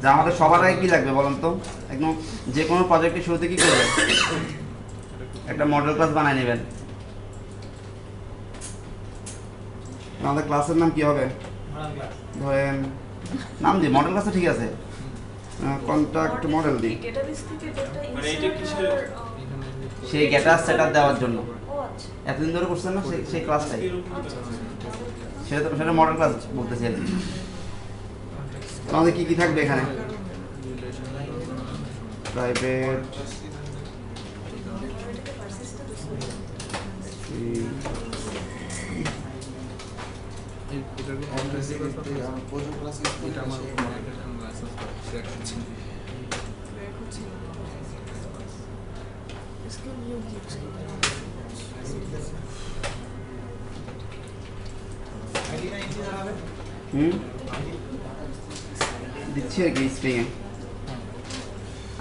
যে আমাদের সবার আগে কি লাগবে বলুন তো, একদম যে কোনো প্রজেক্টের শুরুতে কি করবেন, একটা মডেল ক্লাস বানিয়ে নেবেন। আমাদের ক্লাসের নাম কি হবে ধরেন, নাম দিই মডেল ক্লাসে, ঠিক আছে, কন্ট্যাক্ট মডেল দিই, সেই গ্যাটার সেটআপ দেওয়ার জন্য এতদিন ধরে করছেন না সেই ক্লাসটাই, সেটা মডেল ক্লাস বলতেছি আর কি। আমাদের কি কি থাকবে এখানে, প্রাইভেট দিচ্ছি আর কি স্প্রিংয়ে,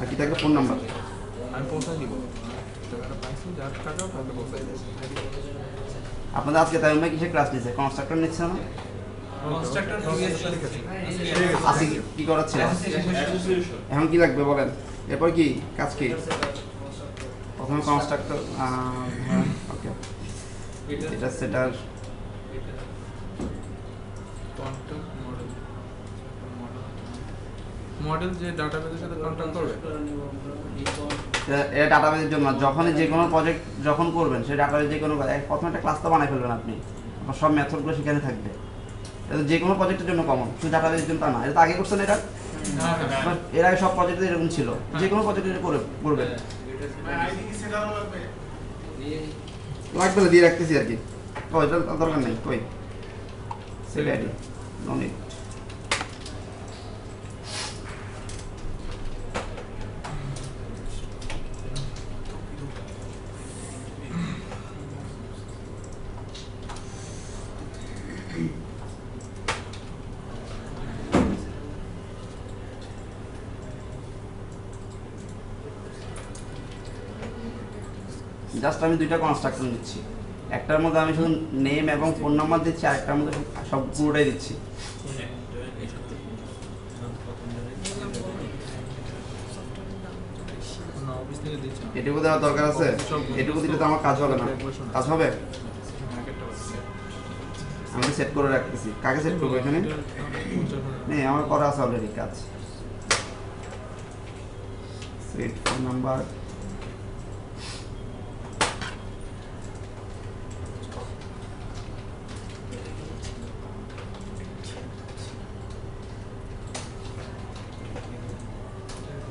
আর কি থাকবে ফোন নাম্বার। আমি পৌঁছায় দিব, টাকাটা পাইছি, যার টাকা তাহলে পৌঁছায় দেবো। আপনাদের আজকে তাই ভাই কিসের ক্লাস নিচ্ছে, কনস্ট্রাক্টর নিচ্ছে না? আসি কি করাচ্ছে এখন, কি লাগবে বলেন, এরপর কি কাজ কি, প্রথমে কনস্ট্রাক্টর, ওকে এটা সেটার মডেল যে ডাটাবেসের সাথে কন্ট্যাক্ট করবে, এটা ডাটাবেসের জন্য যখনই যে কোনো প্রজেক্ট যখন করবেন সেই ডাটাবেস যে কোনো প্রথমে একটা ক্লাস তো বানাই ফেলবেন আপনি, সব মেথডগুলো সেখানে থাকবে, এটা যে কোনো প্রজেক্টের জন্য কমন, শুধু ডাটাবেসের জন্য তা না, এটা তো আগে করছেন, এটা এর আগে সব প্রজেক্টে এরকম ছিল, যে কোনো প্রজেক্টে করবে লাগবে না দিয়ে রাখতেছি আর কি, ও এটা দরকার নেই, কই save ID no need. Just আমি দুইটা কনস্ট্রাকশন দিচ্ছি, একটার মধ্যে আমি শুধু নেম এবং ফোন নাম্বার দিচ্ছি, আর একটার মধ্যে সব পুরোটাই দিচ্ছি। এটুকু দেওয়ার দরকার আছে, এটুকু দিলে তো আমার কাজ হবে না, কাজ হবে আমি সেট করে রাখতেছি, কাকে সেট করবো এখানে নেই, আমার করা আছে অলরেডি কাজ, সেট ফোন নাম্বার,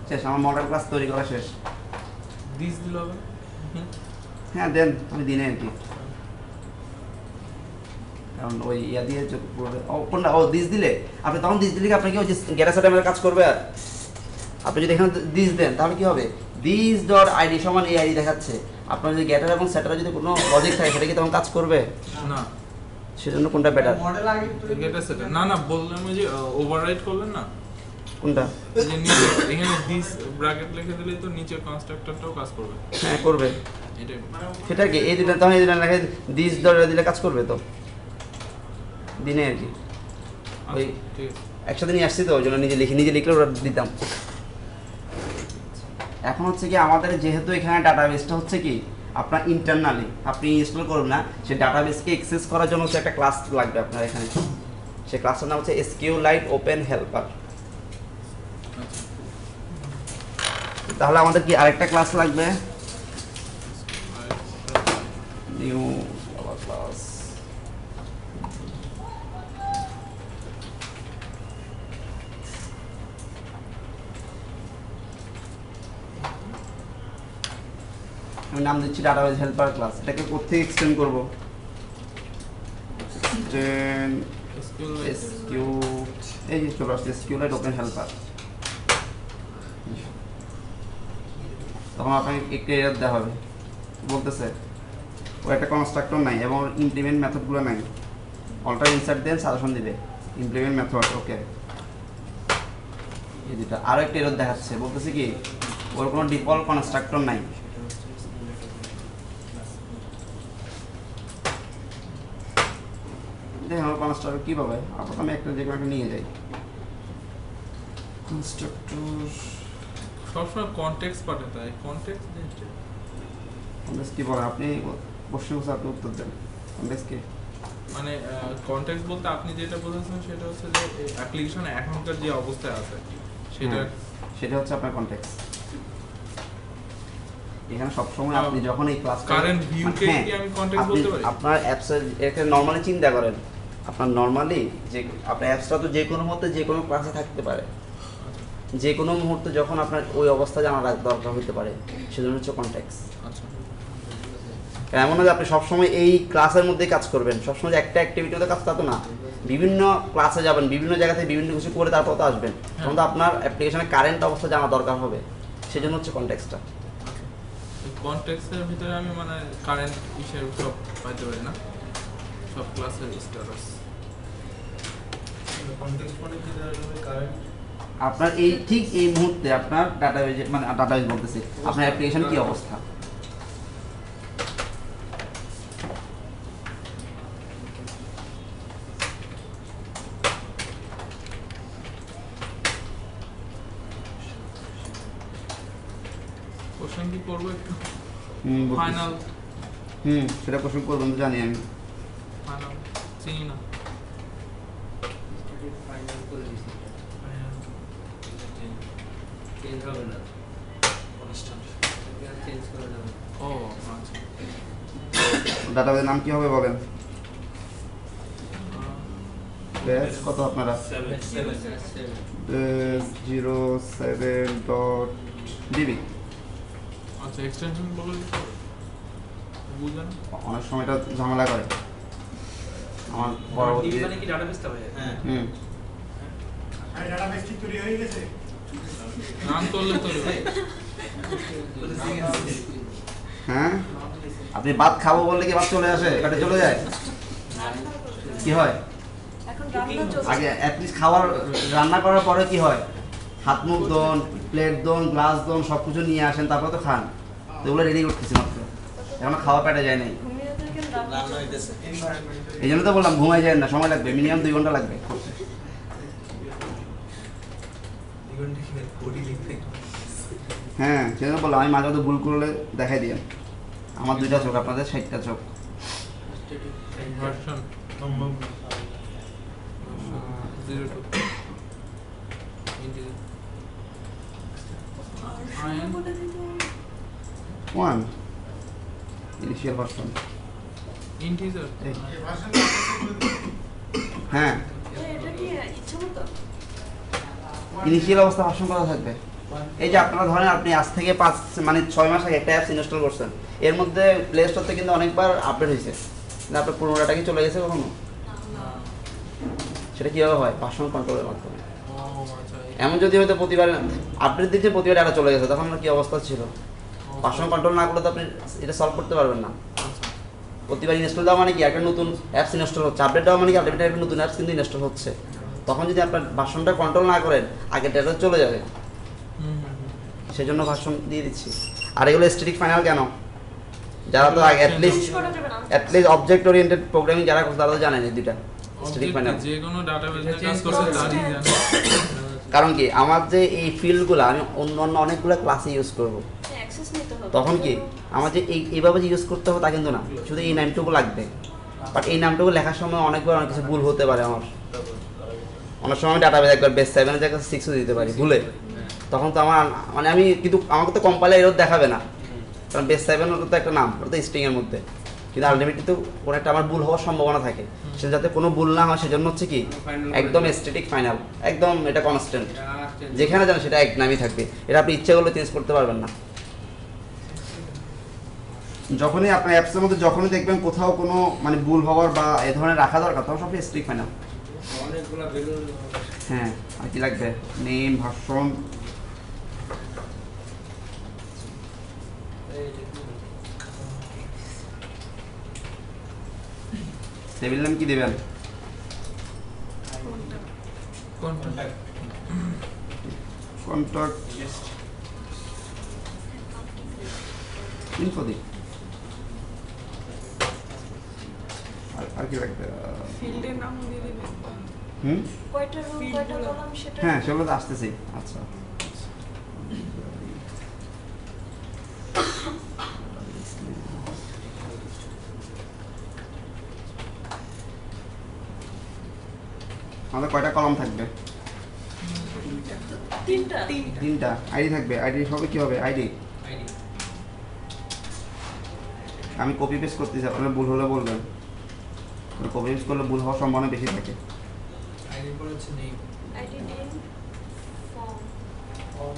শেষ, আমার মডেল ক্লাস তৈরি করা শেষ। দিস দিল হবে, হ্যাঁ দেন, আমি দিনে আর কি, কারণ ওই ইয়া দিয়ে কোনটা, ও দিস দিলে আপনি তখন দিস দিলে আপনাকে ওই যে গ্যাটার সেটআপের কাজ করবে, আর আপনি যদি এখানে দিস দেন তাহলে কি হবে, দিস ডট আইডি সমান এই আইডি দেখাচ্ছে, আপনার যদি গ্যাটার এবং সেটারে যদি কোনো লজিক থাকে সেটা কি তখন কাজ করবে না, সেজন্য কোনটা বেটার, গেটার সেট না, না বললাম ওই যে ওভাররাইট করলেন না, কোনটা, এই যে নিচে এখানে দিস ব্র্যাকেট লিখে দিলে তো নিচে কনস্ট্রাক্টরটাও কাজ করবে, হ্যাঁ করবে, এটাই সেটা কি এই দিলে তখন এই দিলে লেখা দিস ডট দিলে কাজ করবে তো দিনে আর কি, ওই ঠিক আছে। একসাথে নিয়ে আসছি তো ওই জন্য নিজে লিখলে ওরা দিতাম। এখন হচ্ছে কি আমাদের যেহেতু এখানে ডাটাবেসটা হচ্ছে কি আপনার ইন্টারনালি আপনি ইনস্টল করবেন না, সেই ডাটাবেসকে অ্যাক্সেস করার জন্য হচ্ছে একটা ক্লাস লাগবে আপনার এখানে, সেই ক্লাসটার নাম হচ্ছে SQLite ওপেন হেল্পার। তাহলে আমাদের কি আরেকটা ক্লাস লাগবে, নিউ ক্লাস, আমি নাম দিচ্ছি ডাটাবেস হেল্পার ক্লাস। এটাকে কোথায় এক্সটেন্ড করব, এই যে চলে আসছে SQLite ওপেন হেল্পার। তখন আপনাকে একটা এরর দেওয়া হবে, বলতেছে ও একটা কনস্ট্রাক্টর নাই এবং ইমপ্লিমেন্ট মেথডগুলো নাই, অল্টার ইনসার্ট দেন সাজেশন দিবে ইমপ্লিমেন্ট মেথড, ওকে এই দুটা। আরও একটা এরর দেখাচ্ছে, বলতেছে কি ওর কোনো ডিফল্ট কনস্ট্রাক্টর নাই, দেখুন আমার কনস্ট্রাক্টর কীভাবে, আপাতত আমি একটা যে কোনো একটা নিয়ে যাই, কনস্ট্রাক্টর সবসময় কনটেক্সট পাঠাতে হয়, কনটেক্সট কনটেক্সট কি বলে? আপনি প্রশ্ন করছে, আপনি উত্তর দেন। কনটেক্সট কি? মানে কনটেক্সট বলতে আপনি যেটা বোঝাচ্ছেন সেটা হচ্ছে যে অ্যাপ্লিকেশন এখনকার যে অবস্থায় আছে সেটা সেটা হচ্ছে আপনার কনটেক্সট। এখানে সবসময় আপনি যখন এই ক্লাস কারেন্ট ভিউকে কি আমি কনটেক্সট বলতে পারি? আপনার অ্যাপস এর নরমালি চিন্তা করেন, আপনার নরমালি যে আপনার অ্যাপসটা তো যে কোনো মুহূর্তে যে কোনো ক্লাসে থাকতে পারে, যে কোনো মুহূর্তে যখন আপনার ওই অবস্থা জানার দরকার হতে পারে, সেজন্য হচ্ছে কনটেক্সট। আচ্ছা, এমন না যে আপনি সবসময় এই ক্লাসের মধ্যেই কাজ করবেন, সবসময় যে একটা অ্যাক্টিভিটিতে কাজ তা তো না। বিভিন্ন ক্লাসে যাবেন, বিভিন্ন জায়গা থেকে বিভিন্ন কিছু করে তারপর তো আসবেন, তখন তো আপনার অ্যাপ্লিকেশনের কারেন্ট অবস্থা জানা দরকার হবে, সেজন্য হচ্ছে কনটেক্সটটা। কনটেক্সটের ভিতরে আমি মানে কারেন্ট ইস্যু সব পাইতে পারি না, সব ক্লাসের স্ট্যাটাস। কনটেক্সট মানে কি কারেন্ট আপনার এই ঠিক এই মুহূর্তে আপনার ডাটাবেজ, মানে ডাটাবেজ বলতেছি, আপনার অ্যাপ্লিকেশন কি অবস্থা। কোশ্চেন কি করবো একটু? বলতেছি। ফাইনাল সেটা প্রশ্ন করবেন তো জানি আমি। ফাইনাল চিনি না। ফাইনাল করে দিছি, চেঞ্জ হবে না, কনস্ট্যান্ট চেঞ্জ করে দেব। ও আচ্ছা, ডাটাবেজের নাম কি হবে বলেন? বেস কত আপনারা? 07.db। আচ্ছা এক্সটেনশন বলে দিতে হবে, বুঝলেন? অনেক সময় এটা ঝামেলা করে আমার পরবর্তী। মানে কি ডাটাবেসটা হয়? হ্যাঁ, আর ডাটাবেস ঠিক তৈরি হয়ে গেছে। নাম করলে তো হ্যাঁ, আপনি ভাত খাবো বললে কি ভাত চলে আসে, কাটে চলে যায়? কি হয় আগে অ্যাটলিস্ট খাবার রান্না করার পরে কি হয়? হাত মুখ ধোন, প্লেট ধোন, গ্লাস ধোন, সব কিছু নিয়ে আসেন, তারপর তো খান। তো ওগুলো রেডি করতেছি মাত্র, এখনো খাওয়া পেটে যায় নাই। রান্না হইতেছে। এই জন্য তো বললাম ঘুমাই যায় না, সময় লাগবে, মিনিমাম 2 ঘন্টা লাগবে করতে। হ্যাঁ, সেজন্য বললাম আমি মাঝে মধ্যে ভুল করলে দেখাই দিয়েন। আমার 2টা চোখ, আপনাদের 60টা চোখ। Version 02 1 initial version. ইন্টিজার। এই ভার্সনটা হ্যাঁ, ইনিশিয়াল অবস্থা ভার্সন করা থাকবে। এই যে আপনারা ধরেন আপনি আজ থেকে 6 মাস আগে একটা অ্যাপস ইনস্টল করছেন, এর মধ্যে প্লে স্টোর থেকে কিন্তু অনেকবার আপডেট হয়েছে, কিন্তু আপনার পুরোনো ডাটা কি চলে গেছে কখনো? সেটা কীভাবে হয়? ভার্সন কন্ট্রোলের মাধ্যমে। ও আচ্ছা, এমন যদি হয়তো প্রতিবার আপডেট দিচ্ছে, প্রতিবার ডাটা চলে গেছে, তখন আপনার কী অবস্থা ছিল? ভার্সন কন্ট্রোল না করলে তো আপনি এটা সলভ করতে পারবেন না। প্রতিবার ইনস্টল দেওয়া মানে কি একটা নতুন অ্যাপস ইনস্টল হচ্ছে, আপডেট দেওয়া মানে কি আপডেট একটা নতুন অ্যাপস কিন্তু ইনস্টল হচ্ছে। তখন যদি আপনার ভার্সনটা কন্ট্রোল না করেন, আগের ডাটা চলে যাবে, সেজন্য ভার্সন দিয়ে দিচ্ছি। আর এগুলো স্ট্যাটিক ফাইনাল কেন? যারা তো অ্যাটলিস্ট অবজেক্ট ওরিয়েন্টেড প্রোগ্রামিং যারা করছে তারা তো জানেন এই দুইটা স্ট্যাটিক ফাইনাল। যে কোনো ডাটাবেসে কাজ করতে তারই জানে। কারণ কি আমার যে এই ফিল্ডগুলো আমি অন্য অনেকগুলো ক্লাসে ইউজ করব, তখন কি আমার যে এইভাবে যে ইউজ করতে হবে তা কিন্তু না, শুধু এই নামটুকু লাগবে। বাট এই নামটুকু লেখার সময় অনেকবার অনেক কিছু ভুল হতে পারে আমার। অনেক সময় আমি ডাটাবেস একবার বেস 7 জায়গায় 6 দিতে পারি ভুলে, তখন তো আমার মানে আমি কিন্তু আমাকে তো কম্পাইলার এরর দেখাবে না, কারণ বেস 7 ওটা তো একটা নাম, ওটা তো স্ট্রিং এর মধ্যে, কিন্তু আলটিমেটলি তো কোনো একটা আমার ভুল হওয়ার সম্ভাবনা থাকে। সে যাতে কোনো ভুল না হয় সেজন্য হচ্ছে কি একদম স্ট্যাটিক ফাইনাল, একদম এটা কনস্ট্যান্ট, যেখানে যান সেটা এক নামই থাকবে, এটা আপনি ইচ্ছা করলে চেঞ্জ করতে পারবেন না। যখনই আপনার অ্যাপসের মধ্যে যখনই দেখবেন কোথাও কোনো মানে ভুল হওয়ার বা এ ধরনের রাখা দরকার, তখন সব স্ট্রিক ফাইনাল। অনেকগুলা বেলুন। হ্যাঁ, আর কি লাগবে? নেম, ভার্সন, টেবিল নাম কি দেবেন? কন্ট্যাক্ট ইনফো দিই। আর কি লাগবে? ফিল্ডের নাম দিয়ে দিবেন। হুম কয়টা রো কয়টা কলাম সেটা হ্যাঁ সেগুলো তো আসতেছেই। আচ্ছা আমাদের কয়টা কলাম থাকবে? তিনটা তিনটা। আইডি থাকবে। আইডি হবে কি হবে? আইডি আইডি আমি কপি পেস্ট করতেছি, আপনার ভুল হলে বলবেন। কপি পেস্ট করলে ভুল হওয়ার সম্ভাবনা বেশি থাকে। আইডি পর হচ্ছে নেম আইডি নেম ফর্ম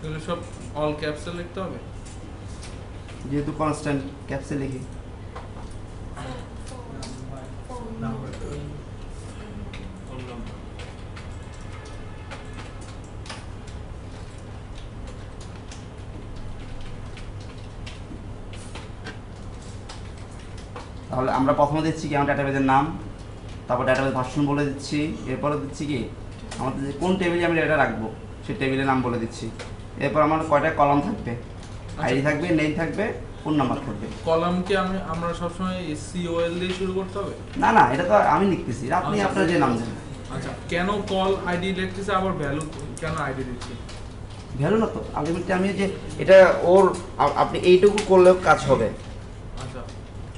এগুলো সব অল ক্যাপসে লিখতে হবে। যেহেতু কনস্ট্যান্ট ক্যাপসে লিখি। নাম্বার ফোন নাম্বার তাহলে আমরা প্রথমে দিচ্ছি কি আমার ডাটাবেজের নাম, তারপর ডাটাবেজ ভার্সন বলে দিচ্ছি, এরপরে দিচ্ছি কি আমাদের যে কোন টেবিলে আমি ডেটা রাখবো সেই টেবিলের নাম বলে দিচ্ছি। এরপর আমার কয়টা কলাম থাকবে, আইডি থাকবে, নেম থাকবে, ফোন নাম্বার থাকবে। কলাম কি আমরা সবসময় সিওএল দিয়ে শুরু করতে হবে? না না, এটা তো আমি লিখতেছি, আপনি আচ্ছা। আপনার যে নাম দেন। আচ্ছা, কেন কল আইডি লিখতেছে আবার ভ্যালু কেন আইডি দিচ্ছি? ভ্যালু না তো, আলটিমেটলি আমি যে এটা ওর আপনি এইটুকু করলেও কাজ হবে। আচ্ছা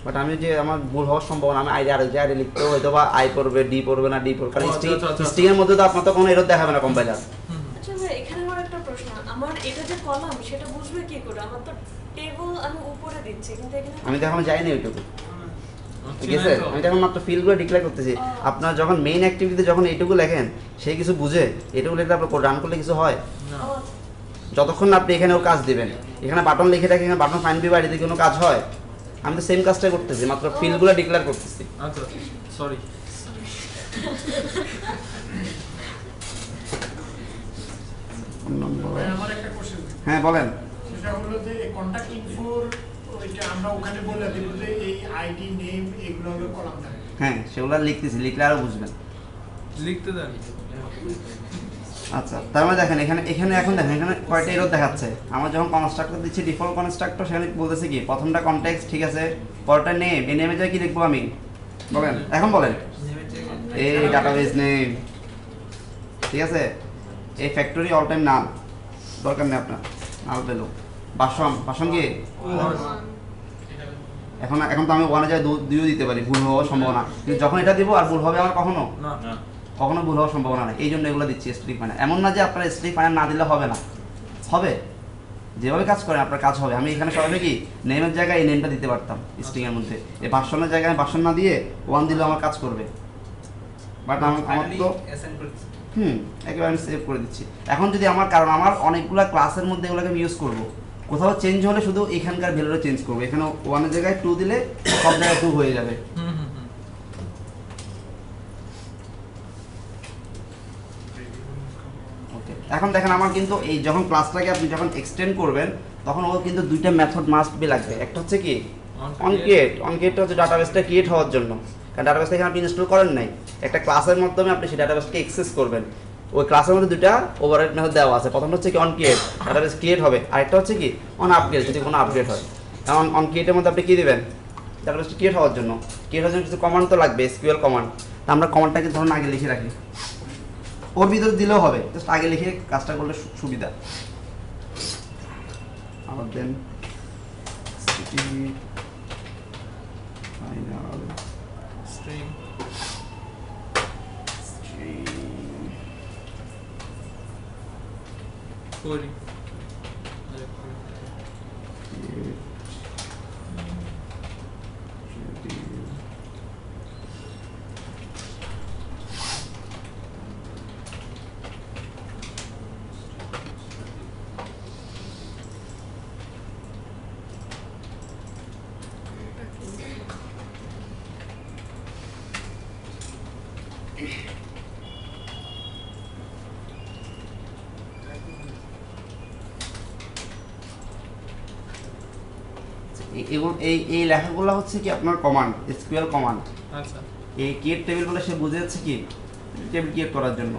বাট আমি যে আমার ভুল হওয়ার সম্ভাবনা, আমি আইডি আরেক জায়গায় লিখতেও হয়তো বা আই পড়বে, ডি পড়বে না ডি পড়বে, কারণ ও, আচ্ছা, আচ্ছা, আচ্ছা। স্ট্রিং এর মধ্যে তো আপনার তো কোনো এরর দেখাবে না কম্পাইলার। হুম আচ্ছা ভাই, এখানে আমার একটা প্রশ্ন, আমার এটা যে কলাম সেটা বুঝবে কি করে? আমার তো টেবিল আমি উপরে দিচ্ছি, কিন্তু এখানে আমি তো এখন যাইনি ওইটুকু, ঠিক হুম। আছে? আমি যখন মাত্র ফিল্ডগুলো ডিক্লেয়ার করতেছি। আপনার যখন মেইন অ্যাক্টিভিটিতে যখন এইটুকু লেখেন, সেই কিছু বুঝে এটুকু লিখলে আপনার রান করলে কিছু হয়? না। ও, যতক্ষণ না আপনি এখানেও কাজ দিবেন, এখানে বাটন লিখে রাখেন, এখানে বাটন ফাইন বি বাড়িতে কোনো কাজ হয়? আমি তো সেম কাজটাই করতেছি, মাত্র ফিল্ডগুলো ডিক্লেয়ার করতেছি। আচ্ছা সরি। আমার একটা কোশ্চেন, হ্যাঁ বলেন। সেটা হলো যে কন্টাক্ট ইনফোর ওইটা আমরা ওখানে বলে দিব যে এই আইডি নেম এগুলো হবে কলাম থাকে। হ্যাঁ সেগুলো লিখতেছি, লিখলে আরও বুঝবেন। লিখতে দেন। আচ্ছা, তার মানে দেখেন এখানে এখানে এখন দেখেন এখানে কয়টা এরর দেখাচ্ছে। আমার যখন কনস্ট্রাক্টর দিচ্ছি ডিফল্ট কনস্ট্রাক্টর, সেখানে বলতেছে কি প্রথমটা কনটেক্সট, ঠিক আছে, পরটা নেম। এই নেমে যায় কি লিখবো আমি? বলেন এখন বলেন। এই ডাটাবেস নেম, ঠিক আছে। এই ফ্যাক্টরি অল টাইম নাল, দরকার নেই আপনার, নাল পেলো। বাসন, বাসন কি এখন এখন তো আমি ওয়ানে যায় দুইও দিতে পারি, ভুল হওয়ার সম্ভাবনা। কিন্তু যখন এটা দিব আর ভুল হবে আমার কখনো না কখনো ভুল হওয়ার সম্ভাবনা নেই। এই জন্য এগুলো দিচ্ছি স্ট্রিক ফাইনাল। এমন না যে আপনার স্ট্রিক ফাইনাল না দিলে হবে না, হবে। যেভাবে কাজ করেন আপনার কাজ হবে। আমি এখানে সবাই কি নেমের জায়গায় এই নেমটা দিতে পারতাম স্ট্রিংয়ের মধ্যে, এই ভার্সনের জায়গায় আমি ভার্সন না দিয়ে ওয়ান দিলেও আমার কাজ করবে। বাট আমার তো একেবারে আমি সেভ করে দিচ্ছি। এখন যদি আমার, কারণ আমার অনেকগুলো ক্লাসের মধ্যে এগুলোকে আমি ইউজ করবো, কোথাও চেঞ্জ হলে শুধু এখানকার ভ্যালুটা চেঞ্জ করবো। এখানে ওয়ানের জায়গায় 2 দিলে সব জায়গায় 2 হয়ে যাবে। হুম হুম হুম। ওকে, এখন দেখেন আমার কিন্তু এই যখন ক্লাসটাকে আপনি যখন এক্সটেন্ড করবেন, তখন ও কিন্তু দুইটা মেথড মাস্ট বি লাগবে। একটা হচ্ছে কি অনক্রিয়েট। অনক্রিয়েটটা হচ্ছে ডাটাবেসটা ক্রিয়েট হওয়ার জন্য, কারণ ডাটাবেসটা এখানে আপনি ইনস্টল করেন নাই। একটা ক্লাসের মাধ্যমে আপনি সেই ডাটাবেসকে অ্যাক্সেস করবেন। ওই ক্লাসের মধ্যে দুইটা ওভাররাইড মেথড দেওয়া আছে। প্রথমটা হচ্ছে কি অনক্রিয়েট, ডাটাবেস ক্রিয়েট হবে। আরেকটা হচ্ছে কি অন আপগ্রেড, যদি কোনো আপডেট হয়। এখন অনক্রিয়েটের মধ্যে আপনি কী দেবেন? ডাটাবেসটা ক্রিয়েট হওয়ার জন্য, ক্রিয়েট হওয়ার জন্য কিছু কমান্ড তো লাগবে, এসকিউএল কমান্ড। আমরা কমান্ডটাকে ধরুন আগে লিখে রাখি, ওর ভিতরে দিলেও হবে, জাস্ট আগে লিখে কাজটা করলে সুবিধা। আবার দেন ফাইনাল স্ট্রিং করি। এগুলো এই লেখাগুলো হচ্ছে কি আপনার কমান্ড, এসকিউএল কমান্ড। আচ্ছা এই ক্রিয়েট টেবিল বলে সে বুঝে যাচ্ছে কি টেবিল ক্রিয়েট করার জন্য।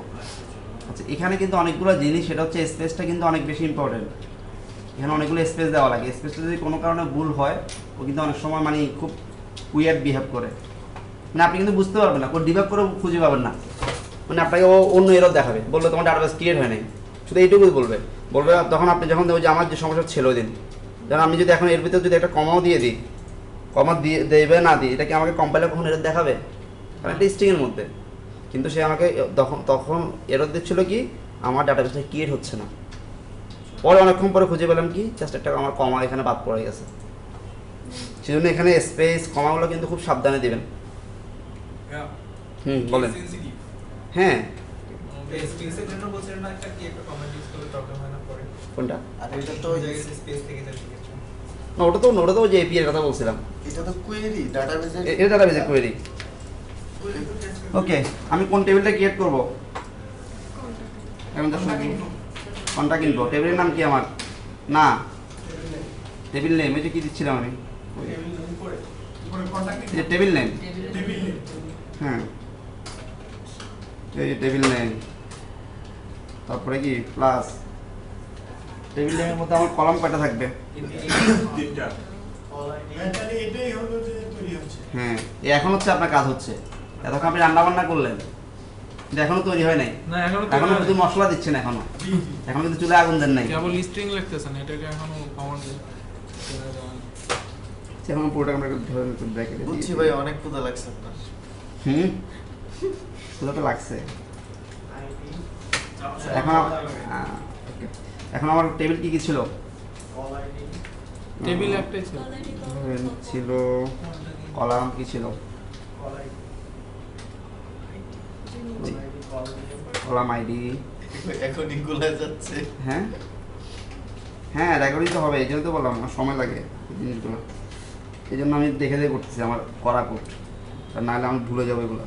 আচ্ছা, এখানে কিন্তু অনেকগুলো জিনিস, সেটা হচ্ছে স্পেসটা কিন্তু অনেক বেশি ইম্পর্টেন্ট। এখানে অনেকগুলো স্পেস দেওয়া লাগে। স্পেসটা যদি কোনো কারণে ভুল হয়, ও কিন্তু অনেক সময় মানে খুব উইয়ার্ড বিহেভ করে। মানে আপনি কিন্তু বুঝতে পারবেন না, কোড ডিবাগ করে খুঁজে পাবেন না, মানে আপনাকে ও অন্য এরর দেখাবে, বলবে তোমার ডাটাবেস ক্রিয়েট হয় নাই, শুধু এইটুকুই বলবে। তখন আপনি যখন ওই যে আমার যে সমস্যা ছিল ওই দিন, যেমন আমি যদি এখন এর ভিতরে যদি একটা কমাও দিয়ে দিই, কমা দিয়ে দেবে না দিই, এটা কি আমাকে কম্পাইলার কখন এরর দেখাবে? কারণ এটা স্ট্রিংয়ের মধ্যে। কিন্তু সে আমাকে তখন এরর দিচ্ছিল কি আমার ডাটাবেসটা ক্রিয়েট হচ্ছে না। পরে অনেকক্ষণ পরে খুঁজে পেলাম কি জাস্ট একটা আমার কমা এখানে বাদ পড়ে গেছে। সেজন্য এখানে স্পেস কমাগুলো কিন্তু খুব সাবধানে দিবেন। বলেন। হ্যাঁ স্পেসের জন্য বলছিলেন না একটা কি একটা কমেন্ট ইউজ করলে প্রবলেম হয় না পরে? কোনটা? আর এটা তো স্পেস থেকে যায় সেক্ষেত্রে। না, ওটা তো যে এপিআই এর কথা বলছিলাম, এটা তো কোয়েরি ডাটাবেজের এটা ডাটাবেসে কোয়েরি। ওকে, আমি কোন টেবিলটা ক্রিয়েট করব? এখন তো শুনি কোনটা কিনবো? টেবিলের নাম কি আমার? না, টেবিল নেম এই যে কি দিচ্ছিলাম আমি, উপরে কন্টাক্ট এই যে টেবিল নেম। Table name. হ্যাঁ, এই টেবিল নেম, তারপরে কি প্লাস টেবিল নেমের মধ্যে আমার কলাম কয়টা থাকবে? তাহলে এটাই হলো যে তৈরি হচ্ছে। হ্যাঁ, এখন হচ্ছে আপনার কাজ হচ্ছে। এতক্ষণ আপনি রান্না বান্না করলেন, কিন্তু এখনো তৈরি হয় নাই, না এখনো এখনো শুধু মশলা দিচ্ছেন, এখনো জি জি। এখন কিন্তু চুলায় আগুন দেন নাই, কেবল স্ট্রিং লিখতেছেন, এটাকে এখনো কমান্ড এখন পুরোটা আমরা ধরে ব্র্যাকেটে বুঝছি ভাই, অনেক ক্ষুধা লাগছে আপনার। পুরো তো লাগছে। এখন okay. এখন আমার টেবিল কি কি ছিল? টেবিল একটাই ছিল। ছিল কলাম কি ছিল? Column ID. এখন ইগুলা যাচ্ছে। হ্যাঁ হ্যাঁ, রেকর্ডিং তো হবে, এই জন্য তো বললাম আমার সময় লাগে এই জিনিসগুলো, এই জন্য আমি দেখে দেখে করতেছি আমার করা কোড, আর নাহলে আমি ভুলে যাবো এগুলো।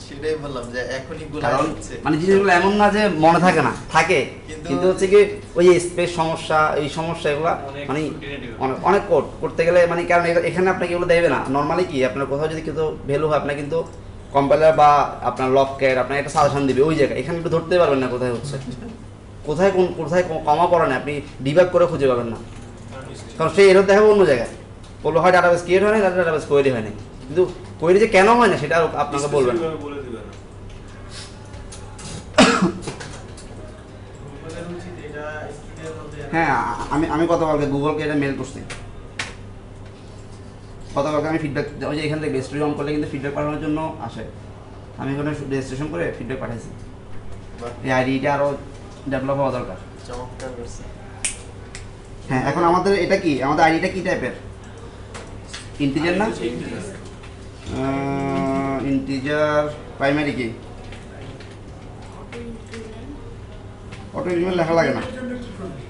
সেটাই বললাম যে এখন ইগুলা কারণ যাচ্ছে। মানে জিনিসগুলো এমন না যে মনে থাকে না, থাকে, কিন্তু- কিন্তু হচ্ছে কি ওই স্পেস সমস্যা, এই সমস্যা এগুলো মানে অনেক কোড করতে গেলে মানে, কারণ এখানে আপনাকে এগুলো দেবে না। নর্মালি কি আপনার কোথাও যদি কিছু ভ্যালু হয়, আপনার কিন্তু কম্পাইলার বা আপনার লকের আপনার একটা সাজেশন দিবে ওই জায়গায়, এখানে একটু ধরতে পারবেন না কোথায় হচ্ছে, কোথায় কমা পড়ে না, আপনি ডিবাগ করে খুঁজে পাবেন না, কারণ সেই এরর দেখাবে অন্য জায়গায়, বলবো হয় ডাটাবেস ক্রিয়েট হয় না, ডাটাবেস কোয়েরি হয় না, কিন্তু কোয়েরি যে কেন হয় না সেটা আপনাকে বলবেন না। হ্যাঁ, আমি গতকালকে গুগলকে এটা মেল করছি, গতকালকে আমি ফিডব্যাক, ওই যে এখান থেকে রেজিস্ট্রি অন করলে কিন্তু ফিডব্যাক পাঠানোর জন্য আসে, আমি এখানে রেজিস্ট্রেশন করে ফিডব্যাক পাঠাইছি। বাহ, এই আইডিটা আরও ডেভেলপ হওয়া দরকার। চমৎকার করছে। হ্যাঁ, এখন আমাদের এটা কি, আমাদের আইডিটা কি টাইপের? ইন্টিজার না? ইন্টিজার প্রাইমারি কি? অটো ইনক্রিমেন্ট লেখা লাগে না। এর জন্য কি করবে?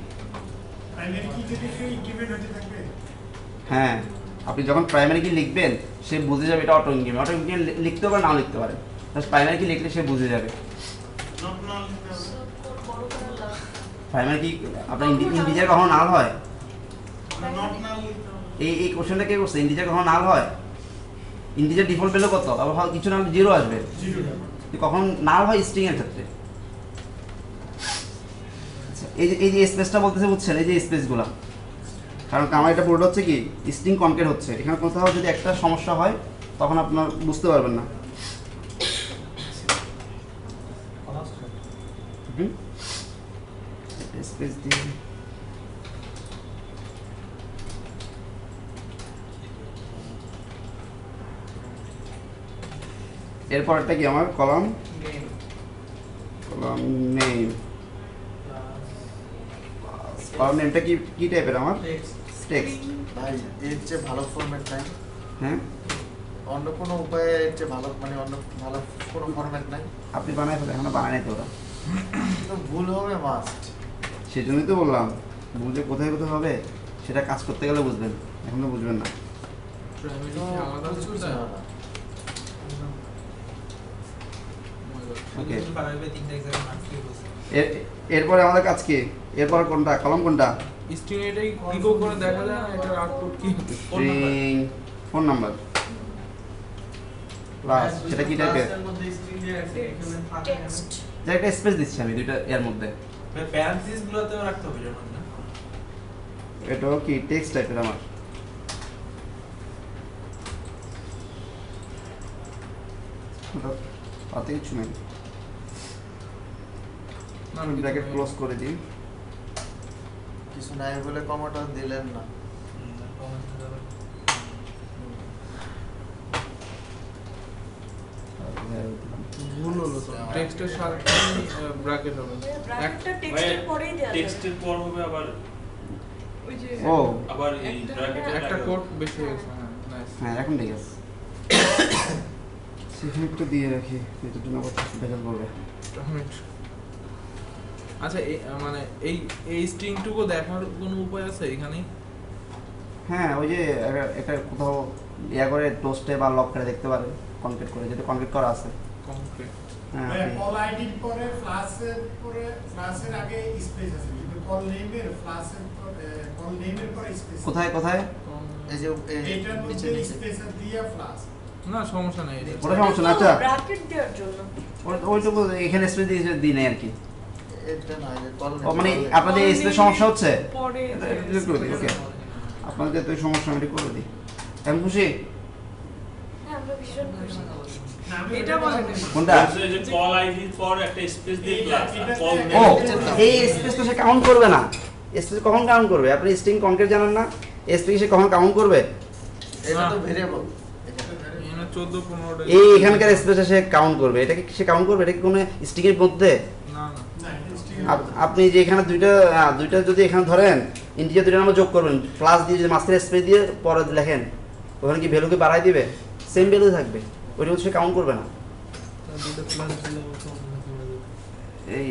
প্রাইমারি কি যদি সে ইনক্রিমেন্ট হতে থাকবে? হ্যাঁ, আপনি যখন প্রাইমারি কি লিখবেন সে বুঝে যাবে এটা অটো ইনক্রিমেন্ট। অটো ইনক্রিমেন্ট লিখতে পারে, নাও লিখতে পারে, জাস্ট প্রাইমারি কি লিখলে সে বুঝে যাবে। নট নাল দিতে হবে। বড় করে লাভ। প্রাইমারি কি আপনার ইন্টিজার কখনো নাল হয়? নট নাল দিতে হবে। এই কোশ্চেনটা কে করছে? ইন্টিজার কখনো নাল হয়? ইন্টিজার ডিফল্ট ভ্যালু কত? আবার কিছু না জিরো আসবে, জিরো। কখন নাল হয় স্ট্রিং এর ক্ষেত্রে। আচ্ছা, এই যে স্পেসটা বলতেছে, বুঝছেন, এই যে স্পেসগুলো, কারণ আমার এটা পুরোটা হচ্ছে কি স্ট্রিং কনকেট হচ্ছে, এখানে কোথাও যদি একটা সমস্যা হয় তখন আপনার বুঝতে পারবেন না। স্পেস দিয়ে এরপর একটা কি আমার কলাম নেম, কলাম নেমটা কি টাইপের আমার? টেক্সট। ভাই এর চেয়ে ভালো ফরম্যাট নাই? হ্যাঁ, অন্য কোনো উপায়ে এর চেয়ে ভালো, মানে অন্য ভালো কোনো ফরম্যাট নাই? আপনি বানাই ফেলে, এখনো বানাই নাই তো ওরা, কিন্তু ভুল হবে মাস্ট। সেই জন্যই তো বললাম বুঝে কোথায় কোথায় হবে সেটা কাজ করতে গেলে বুঝবেন, এখন তো বুঝবেন না। প্রাইমারি কি আলাদা প্রচুর কিছু ঝামেলা। ওকে, প্রাইমারি তিনটা এক্সাম মার্কস দিয়ে বলছে। এরপরে আমাদের কাজ কি? এরপর কোনটা কলম কোনটা? স্ট্রিং এটাই ইকো করে দেখা যায় না এটার আউটপুট কি? স্ট্রিং ফোন নাম্বার প্লাস সেটা কি টাইপের? ক্লাসের মধ্যে স্ট্রিং দিয়ে রাখছে, এখানে ফাঁকা নেই। টেক্সট। যে একটা স্পেস দিচ্ছি আমি দুইটা এর মধ্যে, মানে প্যারেন্থেসিস গুলোতেও রাখতে হবে যেমন না। এটাও কি টেক্সট টাইপের আমার। ওটা তাতে কিছু নেই। না, আমি ব্র্যাকেট ক্লোজ করে দিই। কিছু নাই বলে কমাটা দিলেন না। ভুল হলো তো, টেক্সটের সাথে ব্র্যাকেট হবে। ব্র্যাকেটটা টেক্সটের পরেই দেওয়া যাবে। টেক্সটের পর হবে আবার ওই যে ও আবার এই ব্র্যাকেটের একটা আগে কোড বেশি হয়ে গেছে। হ্যাঁ, নাইস। হ্যাঁ এখন ঠিক আছে। সেখানে একটু দিয়ে রাখি, এটার জন্য আবার ভেজাল করবে। আচ্ছা মানে এই স্ট্রিংটুকু দেখার কোনো উপায় আছে এখানে? হ্যাঁ ওই যে একটা কোথাও ইয়া করে টোস্টে বা লক করে দেখতে পারে, কনক্রিট করে, যেটা কনক্রিট করা আছে। কংক্রিট। হ্যাঁ কল আইডির পরে ফ্লাসের আগে স্পেস আছে, কিন্তু কল নেমের পরে স্পেস কোথায় কোথায়? এই যে এইটার নিচে মধ্যে নিচে স্পেস দিয়ে ফ্লাস। না সমস্যা নেই এটা। ওটা সমস্যা না। আচ্ছা ব্র্যাকেট দেওয়ার জন্য। ওইটুকু এখানে স্পেস দিয়ে দিই নাই আর কি। এটা না যে কল ও মানে আপনাদের এই স্পেস সমস্যা হচ্ছে, পরে এটা delete করে দিই। ওকে, আপনাদের তো এই সমস্যা আমি এটা করে দিই। আমি খুশি? হ্যাঁ, আমরা ভীষণ খুশি। না, আমি এটা বলেন না। কোনটা? বলছে যে কল আইডির পর একটা স্পেস দিয়ে প্লাস কল ও নেম এই স্পেস তো সে কাউন্ট করবে না। স্পেস কখন কাউন্ট করবে? আপনি স্ট্রিং কনক্রিট জানেন না, স্পেস সে কখন কাউন্ট করবে? এটা তো ভেরিয়েবল। এখানে 14-15টা। এই এখানকার স্পেস সে কাউন্ট করবে। এটা কি সে কাউন্ট করবে? এটা কি কোনো স্ট্রিং এর মধ্যে? না না। না, এটা string আপনি যে এখানে দুইটা যদি এখানে ধরেন, ইন্টিজার দুইটা নাম্বার যোগ করবেন, প্লাস দিয়ে যদি মাঝখানে স্পেস দিয়ে পরে লেখেন, ওখানে কি ভ্যালুকে বাড়াই দিবে? সেম ভ্যালু থাকবে, ওইটা সে কাউন্ট করবে না।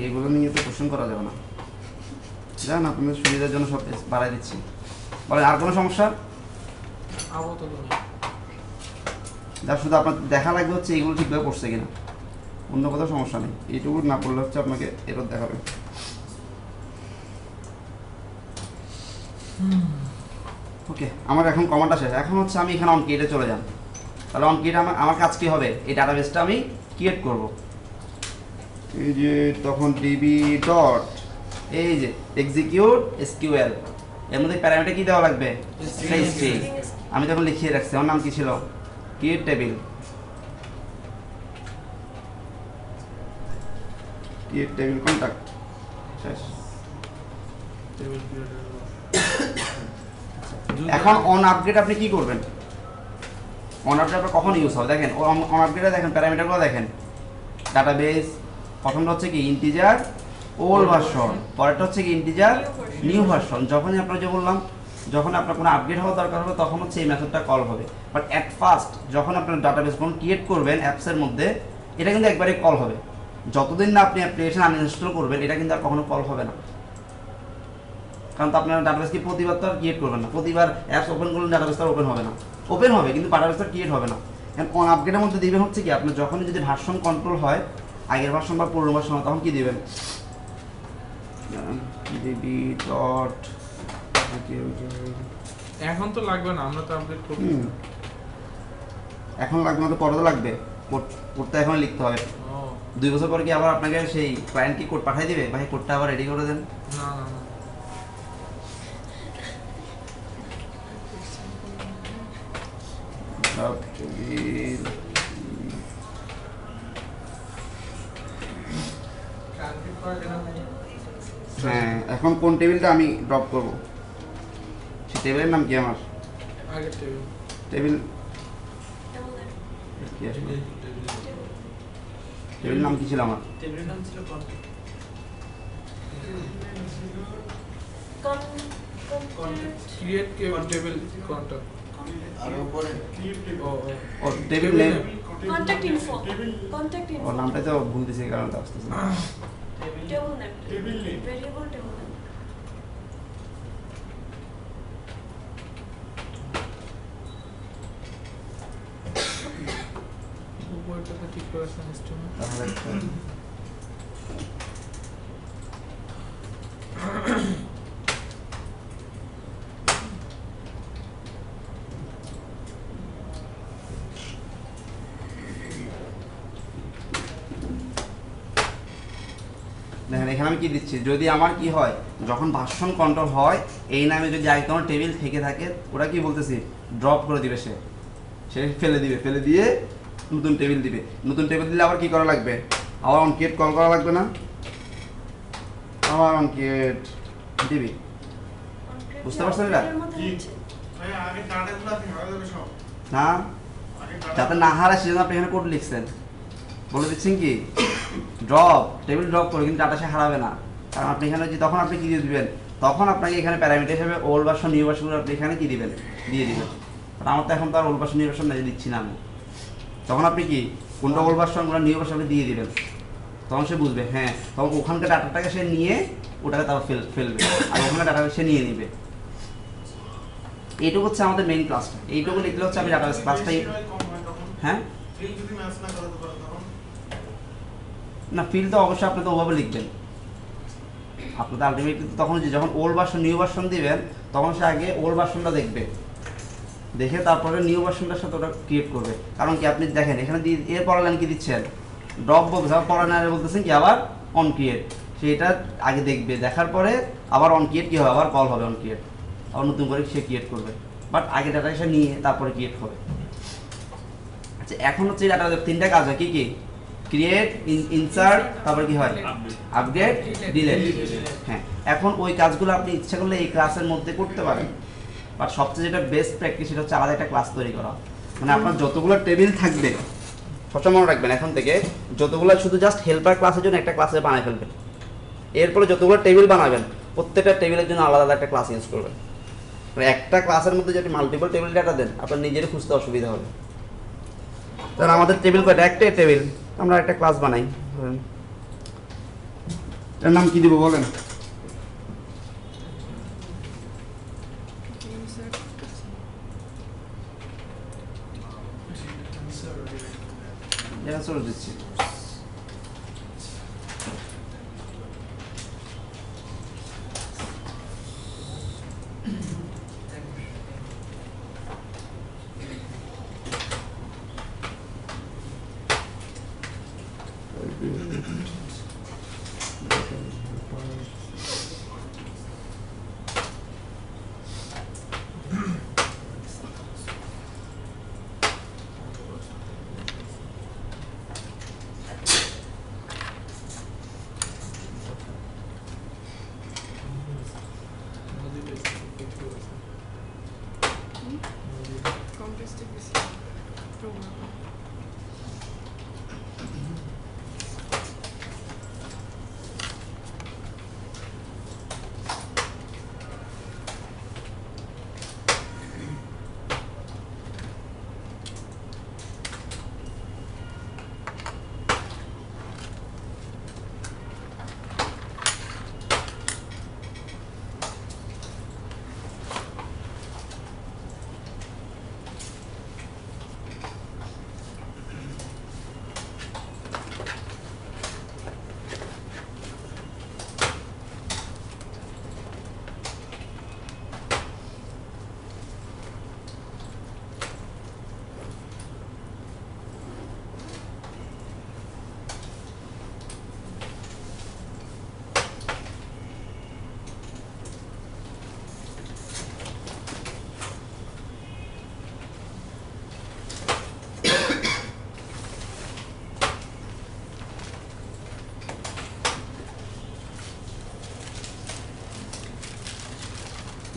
এগুলো নিয়ে তো কোশ্চেন করা যাবে না। জান আপনাদের সুবিধার জন্য সব বাড়াই দিচ্ছি। বলেন আর কোনো সমস্যা? আপাতত না। যা শুধু আপনার দেখা লাগবে হচ্ছে এইগুলো ঠিকভাবে পড়ছে কিনা, অন্য কোথাও সমস্যা নেই। এইটুকু না পড়লে হচ্ছে আপনাকে এরর দেখাবে। ওকে, আমার এখন কমান্ডটা শেষ। এখন হচ্ছে আমি এখানে অন কিটে চলে যান। তাহলে অন কিট আমার কাজ কি হবে? এই ডাটাবেসটা আমি ক্রিয়েট করব। এই যে তখন ডিবি ডট এই যে এক্সিকিউট এসকিউএল, এর মধ্যে প্যারামিটার কি দেওয়া লাগবে? স্ট্রিং। আমি তখন লিখিয়ে রাখছি, আমার নাম কি ছিল? Create table. Create table contact শেষ। Table creator. এখন অন আপগ্রেড আপনি কি করবেন? অন আপগ্রেড আপনার কখন ইউজ হবে দেখেন। অন আপগ্রেডে দেখেন প্যারামিটারগুলো দেখেন। ডাটাবেস প্রথমটা হচ্ছে কি ইন্টিজার ওল্ড ভার্সন, পরেরটা হচ্ছে কি ইন্টিজার নিউ ভার্সন। যখনই আপনার যে বললাম, যখন আপনার কোনো আপগ্রেড হওয়ার দরকার হবে তখন হচ্ছে এই মেথডটা কল হবে। বাট অ্যাট ফার্স্ট যখন আপনার ডাটাবেস কোনো ক্রিয়েট করবেন অ্যাপসের মধ্যে, এটা কিন্তু একবারে কল হবে। যতদিন না আপনি অ্যাপ্লিকেশন আনইনস্টল করবেন, এটা কিন্তু আর কখনো কল হবে না। কারণ তো আপনার ডাটাবেস কি প্রতিবার তো আর ক্রিয়েট করবেন না, প্রতিবার অ্যাপস ওপেন করলে ডাটাবেস তো ওপেন হবে না। ওপেন হবে কিন্তু ডাটাবেস তো ক্রিয়েট হবে না। কারণ অন আপগ্রেডের মধ্যে দিবেন হচ্ছে কি, আপনার যখনই যদি ভার্সন কন্ট্রোল হয়, আগের ভার্সন বা পুরনো ভার্সন, তখন কি দিবেন? ডিবি ডট এখন তো লাগবে না, আমরা তো আপডেট করব। এখন লাগবে না তো পরে তো লাগবে। কোডটা এখন লিখতে হবে। ও 2 বছর পরে কি আবার আপনাকে সেই ক্লায়েন্ট কি কোড পাঠিয়ে দিবে? ভাই কোডটা আবার রেডি করে দেন। না না না। হ্যাঁ, এখন কোন টেবিলটা আমি ড্রপ করব? সেই টেবিলের নাম কি আমার? আগের টেবিল। টেবিল কি আসলে? টেবিল নাম কি ছিল আমার? টেবিলের নাম ছিল কন্ট্যাক্ট। Create table contact. আর উপরে create table। ও ও table name. Contact info, Table- contact ও ইনফো, নামটাই তো ভুল দিছি কারণ আসতেছে না। Table name, Table name। Variable table name. উপরটাতে ঠিক করে সিস্টেম। তাহলে দেখেন এখানে আমি কি দিচ্ছি, যদি আমার কি হয়, যখন ভার্সন কন্ট্রোল হয়, এই নামে যদি আগে কোনো টেবিল থেকে থাকে, ওটা কি বলতেছি ড্রপ করে দিবে, সে ফেলে দিবে, ফেলে দিয়ে নতুন টেবিল দিবে। নতুন টেবিল দিলে আবার কি করা লাগবে? আবার অন ক্রিয়েট কল করা লাগবে না? আবার অন ক্রিয়েট দিবি। বুঝতে পারছেন এটা? এর মধ্যে জি। হচ্ছে। ভাই আগে ডাটাগুলো আপনি হারা যাবে সব না আগে যাতে না হারায় সেজন্য আপনি এখানে কোড লিখছেন। বলে দিচ্ছেন কি ড্রপ টেবিল ড্রপ করে, কিন্তু ডাটা সে হারাবে না। কারণ আপনি এখানে যে তখন আপনি কি দিয়ে দিবেন, তখন আপনাকে এখানে প্যারামিটার হিসেবে ওল্ড ভার্সন নিউ ভার্সনগুলো আপনি এখানে কি দিবেন, দিয়ে দিবেন। কারণ আমার তো এখন তো আর ওল্ড ভার্সন নিউ ভার্সন দিচ্ছি না আমি। তখন আপনি কি কোনটা ওল্ড ভার্সনগুলো নিউ ভার্সনে দিয়ে দিবেন, তখন সে বুঝবে। হ্যাঁ, তখন ওখানকার ডাটাটাকে সে নিয়ে ওটাকে তারপর ফেলবে, আর ওখানে ডাটাটা সে নিয়ে নিবে। এইটুকু হচ্ছে আমাদের মেইন ক্লাসটা। এইটুকু লিখলে হচ্ছে আমি ডাটাবেস ক্লাসটাই। কম হয় তখন হ্যাঁ ফিল যদি ম্যাচ না করাতে পারে তখন না, ফিল তো অবশ্যই আপনি তো ওভাবে লিখবেন। আপনি তো আলটিমেটলি তখন যখন ওল্ড ভার্সন নিউ ভার্সন দিবেন, তখন সে আগে ওল্ড ভার্সনটা দেখবে, দেখে তারপরে নিউ ভার্সনটার সাথে ওটা ক্রিয়েট করবে। কারণ কি আপনি দেখেন এখানে এর পরের লাইন কি দিচ্ছেন, ড্রপ বলতেছে, আবার পরের লাইনে বলতেছেন কি আবার অন ক্রিয়েট। সেটা আগে দেখবে, দেখার পরে আবার অন ক্রিয়েট কী হবে, আবার কল হবে অন ক্রিয়েট, আবার নতুন করে সে ক্রিয়েট করবে। বাট আগে ডাটা সে নিয়ে তারপরে ক্রিয়েট হবে। আচ্ছা, এখন হচ্ছে ডাটা তিনটা কাজ হয়, কি কি? ক্রিয়েট, ইনসার্ট, তারপর কি হয় আপডেট, ডিলিট। হ্যাঁ, এখন ওই কাজগুলো আপনি ইচ্ছা করলে এই ক্লাসের মধ্যে করতে পারেন। বাট সবচেয়ে যেটা বেস্ট প্র্যাকটিস সেটা হচ্ছে আলাদা একটা ক্লাস তৈরি করা। মানে আপনার যতগুলো টেবিল থাকবে সবসময় মনে রাখবেন, এখন থেকে যতগুলো শুধু জাস্ট হেল্পার ক্লাসের জন্য একটা ক্লাসে বানায় ফেলবেন। এরপরে যতগুলো টেবিল বানাবেন প্রত্যেকটা টেবিলের জন্য আলাদা আলাদা একটা ক্লাস ইউজ করবেন। মানে একটা ক্লাসের মধ্যে যদি মাল্টিপল টেবিল ডাটা দেন আপনার নিজেরই খুঁজতে অসুবিধা হবে। তাহলে আমাদের টেবিল কয়টা? একটাই টেবিল, আমরা একটা ক্লাস বানাই। ধরেন এর নাম কি দিব বলেন? অ্যান্সার দিচ্ছি।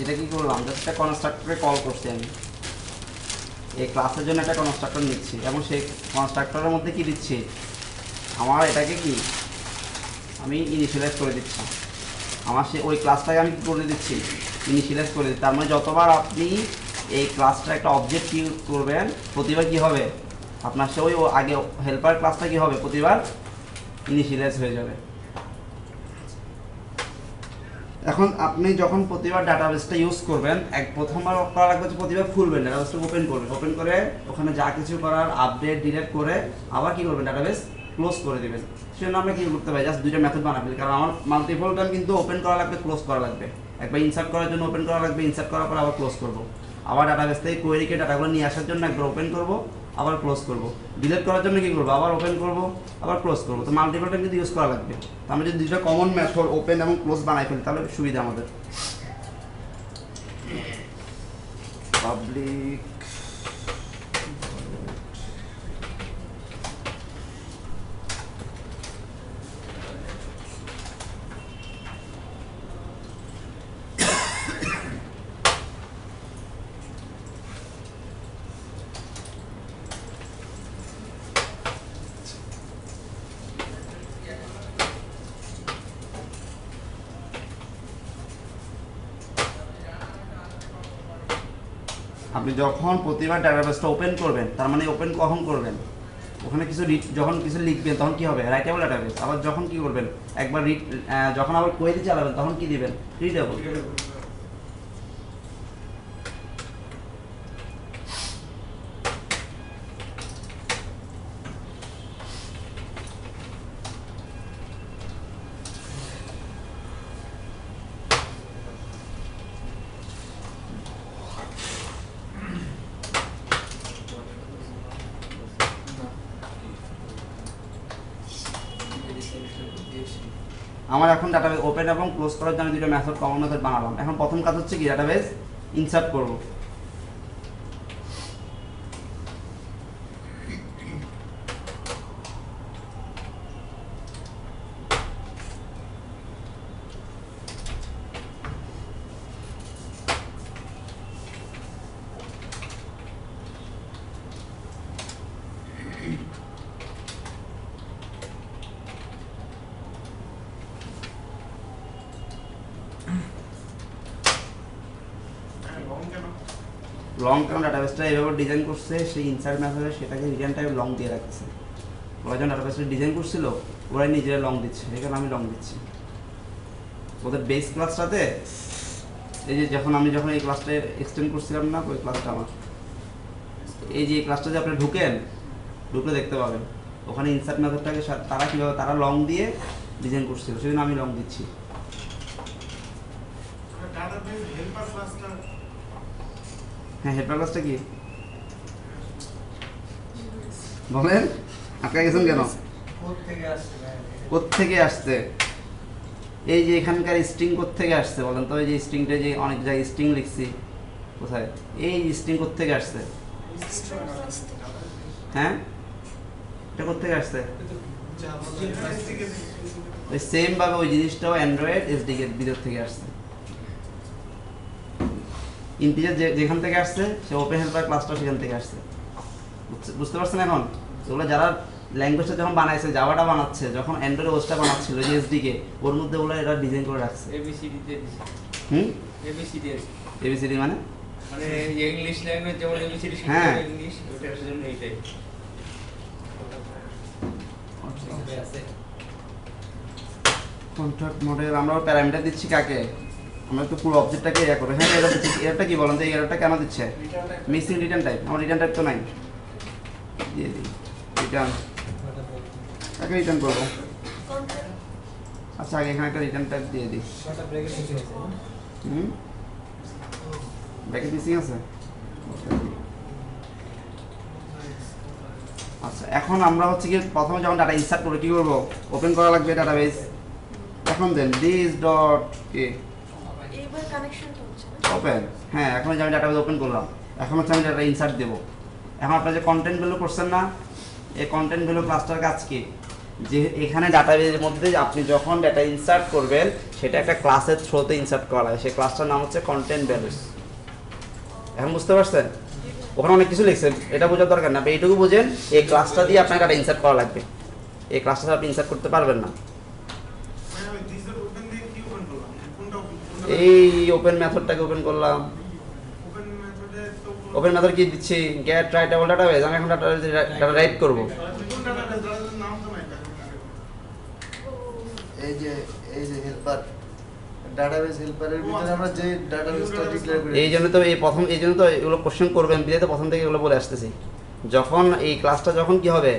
এটা কি করলাম, জাস্ট একটা কনস্ট্রাক্টরে কল করছি আমি। এই ক্লাসের জন্য একটা কনস্ট্রাক্টর নিচ্ছি এবং সেই কনস্ট্রাক্টরের মধ্যে কি দিচ্ছি, আমার এটাকে কি আমি ইনিশিয়ালাইজ করে দিচ্ছি। আমার সে ওই ক্লাসটাকে আমি কী করে দিচ্ছি, ইনিশিয়ালাইজ করে দিচ্ছি। তার মানে যতবার আপনি এই ক্লাসটা একটা অবজেক্ট ইউজ করবেন প্রতিবার কি হবে, আপনার সে ওই আগে হেল্পার ক্লাসটা কি হবে, প্রতিবার ইনিশিয়ালাইজ হয়ে যাবে। এখন আপনি যখন প্রতিবার ডাটাবেসটা ইউজ করবেন, প্রথমবার করা লাগবে হচ্ছে প্রতিবার খুলবেন, ডাটাবেসটা ওপেন করবেন, ওপেন করে ওখানে যা কিছু করার আপডেট ডিলিট করে আবার কি করবেন, ডাটাবেস ক্লোজ করে দেবেন। সেজন্য আমরা কি করতে পারি, জাস্ট দুইটা মেথড বানাবেন। কারণ আমার মাল্টিপল টাইম কিন্তু ওপেন করা লাগবে, ক্লোজ করা লাগবে। একবার ইনসার্ট করার জন্য ওপেন করা লাগবে, ইনসার্ট করার পর আবার ক্লোজ করবো। আবার ডাটাবেস থেকে কোয়েরিকে ডাটাগুলো নিয়ে আসার জন্য একবার ওপেন করবো, আবার ক্লোজ করবো। ডিলিট করার জন্য কি করবো, আবার ওপেন করবো, আবার ক্লোজ করবো। তো মাল্টিপল টাইম কিন্তু ইউজ করা লাগবে। তো আমরা যদি দুইটা কমন মেথড ওপেন এবং ক্লোজ বানাই ফেলি তাহলে সুবিধা আমাদের। পাবলিক আপনি যখন প্রতিবার ডাটাবেসটা ওপেন করবেন, তার মানে ওপেন কখন করবেন, ওখানে কিছু যখন কিছু লিখবেন তখন কি হবে, রাইটেবল ডাটাবেস। আবার যখন কি করবেন, একবার যখন আবার কোয়েরি চালাবেন তখন কি দিবেন, রিডেবল। আমার এখন ডাটাবেস ওপেন এবং ক্লোজ করার জন্য দুটো মেথড, কমন মেথড বানালাম। এখন প্রথম কাজ হচ্ছে কি, ডাটাবেস ইনসার্ট করব। লং টার্ম ডাটাবেসটা এইভাবে ডিজাইন করছে, সেই ইনসার্ট মেথডে সেটাকে রিটার্ন টাইপ লং দিয়ে রাখছে। ওরা যখন ডাটাবেসটা ডিজাইন করছিল ওরাই নিজেরা লং দিচ্ছে, এখানে আমি লং দিচ্ছি। ওদের বেস ক্লাসটাতে এই যে যখন এই ক্লাসটা এক্সটেন্ড করছিলাম না, ওই ক্লাসটা আমার, এই যে ক্লাসটা যে আপনি ঢুকে দেখতে পাবেন ওখানে ইনসার্ট মেথডটাকে তারা কীভাবে তারা লং দিয়ে ডিজাইন করছিল, সেজন্য আমি লং দিচ্ছি। ডাটাবেস হেল্পার ক্লাসটা, হ্যাঁ হেল্পার ক্লাসটা কি বলেন, আটকা গেছেন কেন? কোত্থেকে আসছে? এই যে এখানকার স্ট্রিং কোত্থেকে আসছে বলেন তো? এই যে স্ট্রিংটা, যে অনেক জায়গায় স্ট্রিং লিখছি, কোথায় এই স্ট্রিং কোত্থেকে আসছে? হ্যাঁ এটা কোত্থেকে আসছে? ওই সেম ভাবে ওই জিনিসটাও অ্যান্ড্রয়েড এসডিকে এর ভিতর থেকে আসছে। ইন্টিজার যেখান থেকে আসছে, সে ওপেন হেল্পার ক্লাসটা সেখান থেকে আসছে। বুঝতে পারছেন এখন? ওগুলো যারা ল্যাঙ্গুয়েজটা যখন বানাইছে, জাভাটা বানাচ্ছে, যখন অ্যান্ড্রয়েড ওসটা বানাচ্ছিল যে এসডিকে, ওর মধ্যে ওগুলো এরা ডিজাইন করে রাখছে। এবিসিডি তে দিছে। হুম, এবিসিডি আছে। এবিসিডি মানে ইংলিশ ল্যাঙ্গুয়েজ যেমন এবিসিডি হ্যাঁ। শিখতে ইংলিশ, ওটার জন্য এইটাই আছে। কন্ট্রাক্ট মডেল আমরা প্যারামিটার দিচ্ছি কাকে? আমরা তো পুরো অবজেক্টটাকে ইয়া করব। হ্যাঁ এটা দিচ্ছি। এরটা কি বলেন তো, এই এরটা কেন দিচ্ছে? Missing return type. আমার রিটার্ন টাইপ তো নাই, দিয়ে দিই রিটার্ন। কাকে রিটার্ন করবো? আচ্ছা আগে এখানে একটা রিটার্ন টাইপ দিয়ে দিই। ব্র্যাকেট মিসিং আছে। আচ্ছা এখন আমরা হচ্ছে কি প্রথমে যখন ডাটা ইনসার্ট করে কি করব, ওপেন করা লাগবে ডাটাবেস। এখন দেন দিস ডট কে এইবার কানেকশনটা হচ্ছে না ওপেন। হ্যাঁ এখন যে আমি ডাটাবেস ওপেন করলাম, এখন হচ্ছে আমি ডাটা ইনসার্ট দেব। এখন আপনারা যে কন্টেন্ট ভ্যালু করছেন না, এই কন্টেন্ট ভ্যালু ক্লাসটার কাজ কি, যে এখানে ডাটাবেসের মধ্যে আপনি যখন ডাটা ইনসার্ট করবেন সেটা একটা ক্লাসের থ্রুতে ইনসার্ট করা হয়, সেই ক্লাসটার নাম হচ্ছে কন্টেন্ট ভ্যালুস। এখন বুঝতে পারছেন? ওখানে অনেক কিছু লিখছেন, এটা বোঝার দরকার না, আপনি এইটুকু বোঝেন এই ক্লাসটা দিয়ে আপনার ডাটা ইনসার্ট করা লাগবে। এই ক্লাসটা আপনি ইনসার্ট করতে পারবেন না। এই ওপেন মেথডটাকে ওপেন করলাম। ওপেন মেথড কি দিচ্ছি? Get writable database. আমি এখন ডাটা রাইট করব। এই যে হেল্পার, ডাটাবেস হেল্পারের ভিতরে আমরা যে ডাটাবেসটা ডিক্লেয়ার করি, এই জন্য তো এগুলো কোশ্চেন করবেন, বিধায় তো প্রথম থেকে এগুলো বলে আসতেছি। যখন এই ক্লাসটা যখন কি হবে,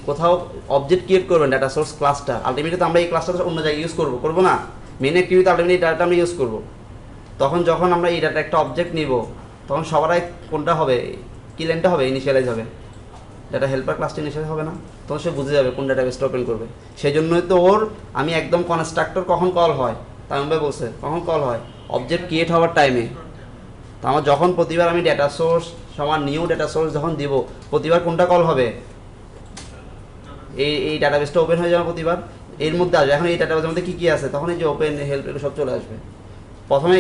কোথাও অবজেক্ট ক্রিয়েট করবেন ডাটা সোর্স ক্লাসটা, আলটিমেটলি তো আমরা এই ক্লাসটা অন্য জায়গায় ইউজ করবো না, মেন অ্যাক্টিভিটি আলটিমেটলি ডাটা আমরা ইউজ করবো। তখন যখন আমরা এই ডাটা একটা অবজেক্ট নিব, তখন সবার আগে কোনটা হবে, কি লাইনটা হবে, ইনিশিয়ালাইজ হবে। ডাটা হেল্পার ক্লাসটা ইনিশিয়ালাইজ হবে না, তখন সে বুঝে যাবে কোন ডাটাবেসটা ওপেন করবে। সেই জন্যই তো আমি একদম কনস্ট্রাক্টর কখন কল হয়, তামিম ভাই বলছে কখন কল হয়, অবজেক্ট ক্রিয়েট হওয়ার টাইমে। তো আমার যখন প্রতিবার আমি ডেটা সোর্স সমান নিউ ডেটা সোর্স যখন দিব, প্রতিবার কোনটা কল হবে, এই ডাটাবেসটা ওপেন হয়ে যাবে প্রতিবার, এর মধ্যে আসবে। এখন এই ডাটাবেসের মধ্যে কী কী আছে, তখন এই যে ওপেন হেল্প এগুলো সব চলে আসবে। প্রথমে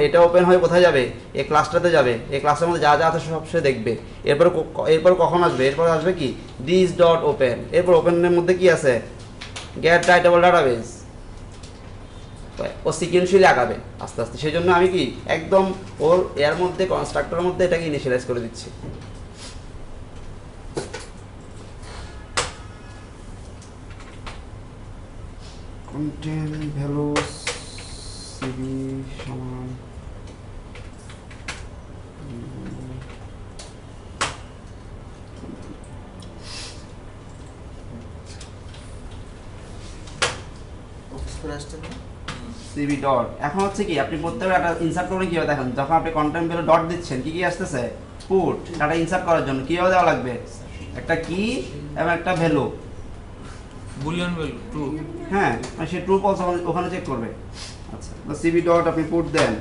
এটা ওপেন হয়ে কোথায় যাবে, এই ক্লাসটাতে যাবে, এই ক্লাসের মধ্যে যা যা আছে সব সে দেখবে। এরপর কখন আসবে, এরপর আসবে কি দিস ডট ওপেন। এরপর ওপেনের মধ্যে কি আছে, গেট রাইটেবল ডাটাবেস। তো ও সিকুয়েন্সিয়ালি আগাবে আস্তে আস্তে, সেই জন্য আমি কি একদম ওর এর মধ্যে কনস্ট্রাক্টরের মধ্যে এটাকে ইনিশিয়ালাইজ করে দিচ্ছি। কন্টেন্ট ভ্যালুস সিভি সমান অফিস করে আসছেন না? CV dot. এখন হচ্ছে কি আপনি প্রত্যেক ডাটা ইনসার্ট করবেন কীভাবে দেখেন, যখন আপনি কন্টেন্ট ভ্যালু ডট দিচ্ছেন কি কি আসতেছে, পুট ডাটা ইনসার্ট করার জন্য কীভাবে দেওয়া লাগবে, একটা কি এবং একটা ভ্যালু, বুলিয়ন ভ্যালু ট্রু। হ্যাঁ মানে সে ট্রু ফলস ওখানে চেক করবে। আচ্ছা সিভি ডট আপনি পুট দেন,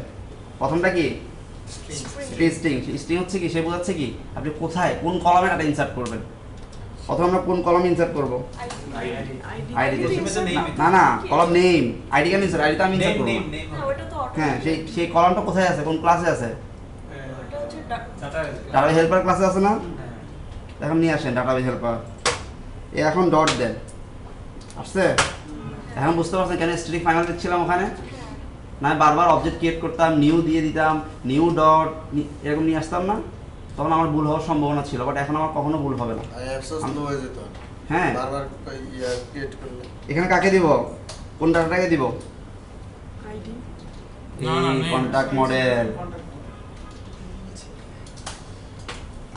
প্রথমটা কি স্ট্রিং, স্ট্রিং হচ্ছে কি সে বোঝাচ্ছে কি আপনি কোথায় কোন কলামে ডাটা ইনসার্ট করবেন। প্রথমে আমরা কোন কলাম ইনসার্ট করব, আইডি না না কলাম নেম, আইডি কেন ইনসার্ট, আইডি তো আমি ইনসার্ট করব। হ্যাঁ সেই কলামটা কোথায় আছে, কোন ক্লাসে আছে, ডাটাবেজ হেল্পার ক্লাসে আছে না, এখন নিয়ে আসেন ডাটাবেজ হেল্পার। এখন ডট দেন, আসছে? এখন বুঝতে পারছেন কেন স্ট্রিং ফাইনাল দিচ্ছিলাম ওখানে, না বারবার অবজেক্ট ক্রিয়েট করতাম, নিউ দিয়ে দিতাম, নিউ ডট এরকম নিয়ে আসতাম না, তখন আমার ভুল হওয়ার সম্ভাবনা ছিল, বাট এখন আমার কখনো ভুল হবে না। অ্যাক্সেস লো হয়ে যেত। হ্যাঁ বারবার ক্রিয়েট করলে এখানে কাকে দিব, কোন ডাটাটাকে দিব, না, না, name। কন্টাক্ট মডেল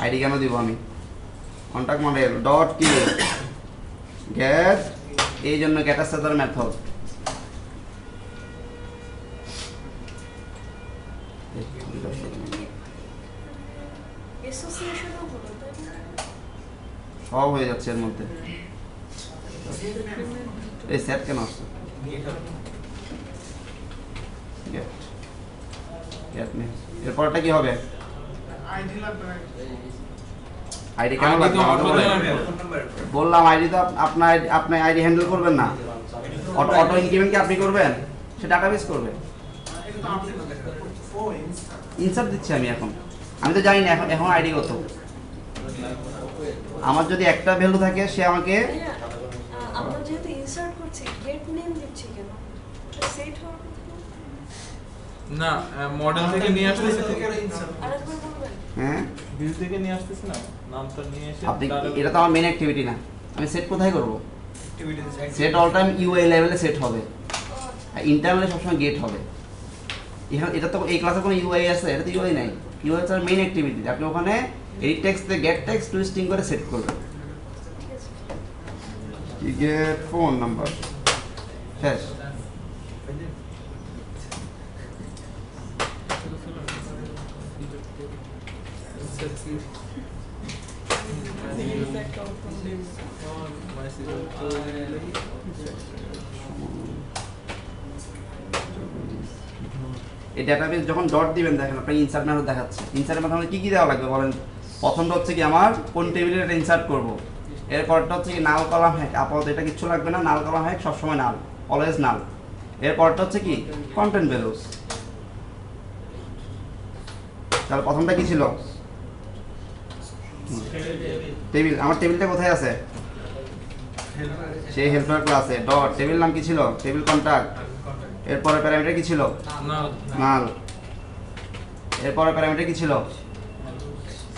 আইডি কেন দিব আমি, কন্টাক্ট মডেল ডট কি গেট, এই জন্য গেটার সাথে মেথড। সব হয়ে যাচ্ছে এর মধ্যে। এই সেট কেন আসছে, গেট গেট নেম, এরপরটা কি হবে, আইডি লাগবে না। আইডি কেন ID লাগবে তো আমাকে auto বলেন। দেওয়া। বললাম আইডি তো আপনি আইডি হ্যান্ডেল করবেন না, অটো ইনক্রিমেন্ট কি আপনি করবেন, সে ডাটাবেস করবে। এটা তো আপনি ও ইনস্টা ইনসার্ট দিচ্ছি আমি এখন, আমি তো জানি না এখন আইডি কত। আমার যদি একটা ভ্যালু থাকে সে আমাকে আমরা যেহেতু ইনসার্ট করছি গেট নেম দিচ্ছি কেন, সেট হওয়ার না মডেল থেকে নিয়ে আসতেছে, আরেকবার বলবেন। হ্যাঁ ভিউ থেকে নিয়ে আসতেছে না, নামটা নিয়ে এসে আপনি এটা তো আমার মেন অ্যাক্টিভিটি না, আমি সেট কোথায় করব, সেট অল টাইম ইউআই লেভেলে সেট হবে, ইন্টারনালে সবসময় গেট হবে। এখানে এটা তো এই ক্লাসে কোনো ইউআই আছে, এটা তো ইউআই নাই, ইউআই হচ্ছে মেন অ্যাক্টিভিটি, আপনি ওখানে এই টেক্সটে গেট টেক্সট টু স্ট্রিং করে সেট করবেন। গেট ফোন নাম্বার শেষ। এই ডাটাবেস যখন ডট দিবেন দেখেন আপনাকে ইনসার্ট মেথড দেখাচ্ছে, ইনসার্টের মাধ্যমে কি কি দেওয়া লাগবে বলেন। প্রথমটা হচ্ছে কি আমার কোন টেবিলে এটা ইনসার্ট করব, এরপরটা হচ্ছে কি নাল কলাম হ্যাক, আপাতত এটা কিচ্ছু লাগবে না, নাল কলাম হ্যাক সবসময় নাল, অলওয়েজ নাল। এরপরটা হচ্ছে কি কন্টেন্ট ভ্যালুস। তাহলে প্রথমটা কি ছিল, টেবিল, আমার টেবিলটা কোথায় আছে, সেই হেল্পার ক্লাসে ডট, টেবিল নাম কি ছিল, টেবিল কন্টাক্ট, এরপরে প্যারামিটার কি ছিল, না নাল, এরপরে প্যারামিটার কি ছিল,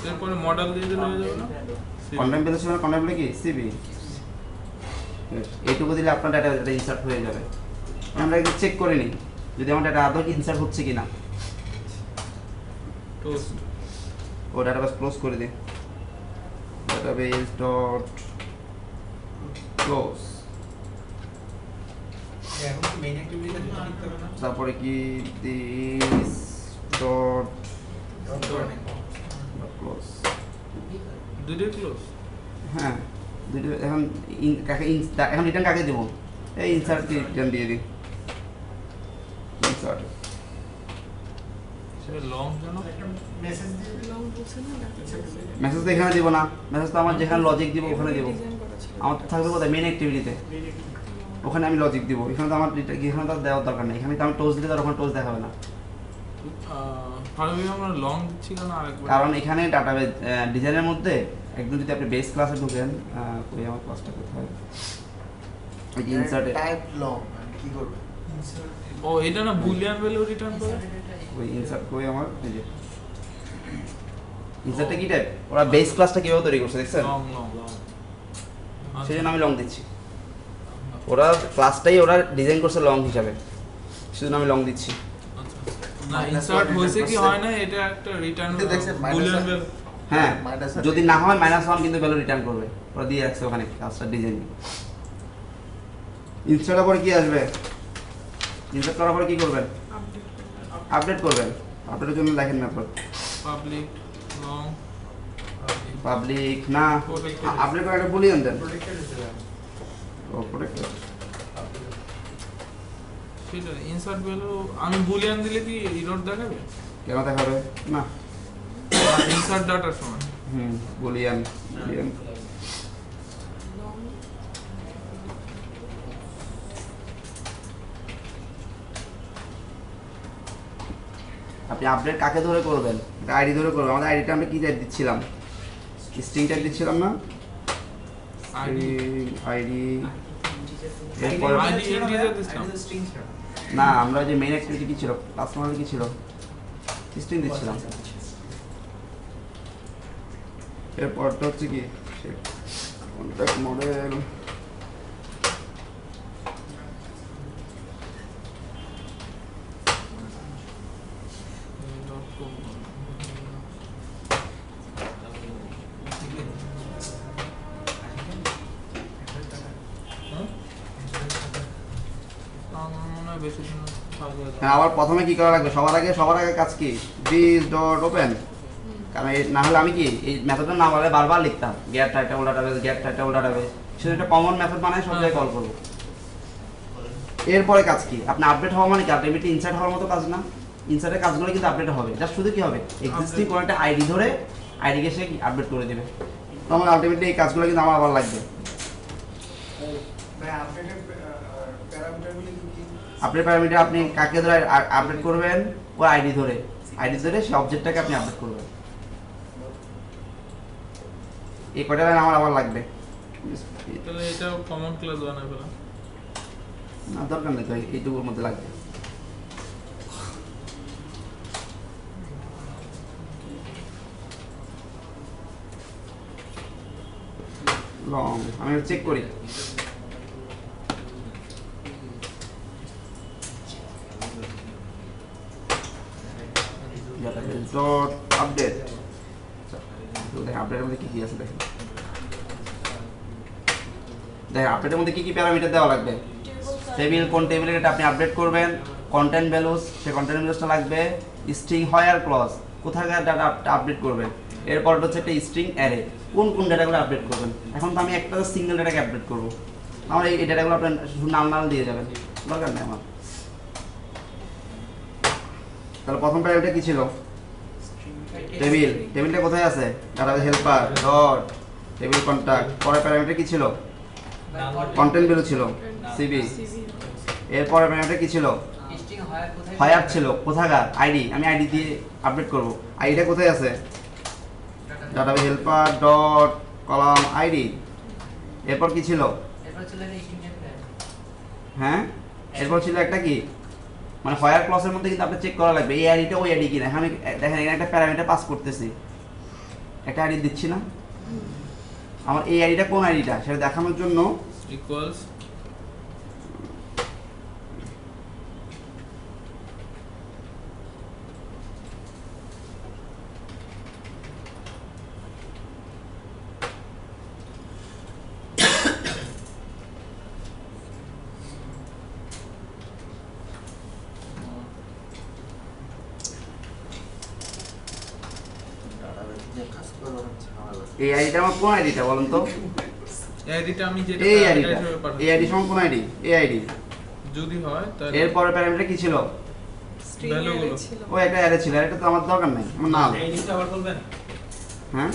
এরপরে মডেল দিয়ে দিলে হয়ে যাবে না, কন্টেন্ট ভ্যালু ছিল, কন্টেন্ট ভ্যালু কি সিবি, এইটুকু দিলে আপনার ডাটা ইনসার্ট হয়ে যাবে। আমরা একটু চেক করে নিই যদি আমার ডাটা আদৌ ইনসার্ট হচ্ছে কিনা। টোস্ট ও ডাটাবেস ক্লোজ করে দিই, ডাটাবেস ডট ক্লোজ, এখন কি মেইন অ্যাক্টিভিটিতে যেটা লিখতে হবে না তারপরে কি দিস ডট ক্লোজ, দুটোই ক্লোজ। হ্যাঁ দুটো। এখন কাকে এখন রিটার্ন কাকে দেবো, এই ইনসার্ট রিটার্ন দিয়ে দিই, ইনসার্ট সেটা লং যেন মেসেজ দিয়ে দিলাম লং বলছেন না মেসেজ তো এখানে দিব না, মেসেজ তো আমার যেখানে লজিক দিব ওখানে দিব, আমার তো থাকবে কোথায় মেন অ্যাক্টিভিটিতে, ওখানে আমি লজিক দিব, এখানে তো আমার এখানে তো দেওয়ার দরকার নেই, এখানে তো আমি টোজ দিলে তার ওখানে টোজ দেখাবে না, ভাবে আমরা লং দিচ্ছি কেন আরেকবার, কারণ এখানে ডাটাবেস ডিজাইনের মধ্যে একদম যদি আপনি বেস ক্লাসে ঢুকেন, ওই আমার ক্লাসটা কোথায়, ওই যে ইনসার্টে টাইপ লং কি করবে ও এটা না বুলিয়ান ভ্যালু রিটার্ন করে? ওই ইনসার্ট করে আমার এই যে ইনসার্টটা কি টাইপ, ওরা বেস ক্লাসটা কিভাবে তৈরি করছে দেখছেন, লং লং সেই জন্য আমি লং দিচ্ছি। ওরা ক্লাসটাই ওরা ডিজাইন করছে লং হিসাবে, সেজন্য আমি লং দিচ্ছি। না ইনসার্ট হয়েছে কি হয় না, এটা একটা রিটার্ন এটা দেখছেন, minus বুলিয়ান আর- ভ্যালু। হ্যাঁ Minus আর- যদি না হয় -1 কিন্তু ভ্যালু রিটার্ন করবে, ওরা দিয়ে রাখছে ওখানে ক্লাসটা ডিজাইন। ইনসার্টের পরে কি আসবে, ইনসার্ট করার পরে কি করবেন, আপডেট করবেন। আপডেটের জন্য লেখেন মেথড পাবলিক লং পাবলিক না, Protected। আপডেট করে একটা বুলিয়ান দেন। ও প্রোটেক্টর, সেটা ইনসার্ট ভ্যালু আমি বুলিয়ান দিলে কি এরর দেখাবে? কেন দেখাবে না? ইনসার্ট ডাটার সময় বুলিয়ান বুলিয়ান আপনি আপডেট কাকে ধরে করবেন, আইডি ধরে করবেন। আমাদের আইডিটা আমরা কি টাইপ দিচ্ছিলাম, স্ট্রিং টাইপ দিচ্ছিলাম না, আইডি আইডি আইডি ইন্টিজার দিছিলাম। না, আমরা যে মেইন অ্যাক্টিভিটি কি ছিল, ক্লাস মডেল কি ছিল, স্ট্রিং দিচ্ছিলাম। এরপরটা হচ্ছে কি কন্ট্যাক্ট মডেল, আমার মনে হয় বেশি দিন থাকবে না। হ্যাঁ আবার প্রথমে কি করা লাগবে, সবার আগে কাজ কি, দিস ডট ওপেন। কারণ না হলে আমি কি এই মেথডটা না বলে বারবার লিখতাম, গেট টাইটেবল ডাটাবেস, গেট টাইটেবল ডাটাবেস, সেটা একটা কমন মেথড বানায় সব জায়গায় কল করবো। এরপরে কাজ কি, আপনি আপডেট হওয়া মানে কি, আপডেট ইনসার্ট হওয়ার মতো কাজ না। ইনসার্টের কাজগুলো কিন্তু আপডেট হবে, জাস্ট শুধু কি হবে, এক্সিস্টিং কোনো একটা আইডি ধরে আইডিকে সে আপডেট করে দেবে। তখন আলটিমেটলি এই কাজগুলো কিন্তু আমার আবার লাগবে। ভাই আপডেটের প্যারামিটারগুলি কি? আপডেট প্যারামিটার আপনি কাকে ধরে আপডেট করবেন, ও আইডি ধরে সেই অবজেক্টটাকে আপনি আপডেট করবেন। এই কয়টা লাইন আমার আবার লাগবে। তাহলে এটাও কমন ক্লাস বানাই ফেলা। না দরকার নেই তো, এইটুকুর মধ্যে লাগবে। লং আমি চেক করি, ডট আপডেট। আপডেটের মধ্যে কি কি আছে দেখেন, আপডেটের মধ্যে কি কি প্যারামিটার দেওয়া লাগবে, টেবিল, কোন টেবিলের এটা আপনি আপডেট করবেন, কন্টেন্ট ভ্যালুস, সেই কন্টেন্ট ভ্যালুসটা লাগবে, স্ট্রিং হোয়ার ক্লজ, কোথাকার ডাটা আপডেট করবেন, এরপর হচ্ছে একটা স্ট্রিং অ্যারে, কোন কোন ডাটাগুলো আপডেট করবেন। এখন তো আমি একটা সিঙ্গেল ডাটাকে আপডেট করবো, আমার এই ডাটাগুলো আপনার শুধু নাল দিয়ে যাবেন, দরকার নেই আমার। তাহলে প্রথম প্যারামিটার কি ছিল, টেবিল, টেবিলটা কোথায় আছে, database helper dot table contact. পরের প্যারামিটার কি ছিল, কন্টেন্ট ভ্যালু ছিল সিবি। এরপরে প্যারামিটার কি ছিল, হায়ার ছিল, কোথাকার আইডি, আমি আইডি দিয়ে আপডেট করব। আইডিটা কোথায় আছে, database helper dot column ID. এরপর কি ছিল, হ্যাঁ এরপর ছিল একটা কি, মানে হায়ার ক্লসের মধ্যে কিন্তু আপনি চেক করা লাগবে এই আইডিটা ওই আইডি কিনা। আমি দেখেন এখানে একটা প্যারামিটার পাস করতেছি, একটা আইডি দিচ্ছি না, আমার এই আইডিটা কোন আইডিটা সেটা দেখানোর জন্য ইকুয়ালস এই আইডিটা আমার কোন আইডিটা বলুন তো, আইডিটা আমি যেটা এই আইডিটা, হিসেবে পাঠাচ্ছি। এই আইডি সমান কোন আইডি, এই আইডি। যদি হয় তাহলে এরপরে প্যারামিটার কি ছিল, স্ট্রিং Value অ্যারে গুলো। ছিল। ও একটা অ্যারে ছিল, এটা তো আমার দরকার নাই, আমার নাম। এই দিকটা আবার বলবেন হ্যাঁ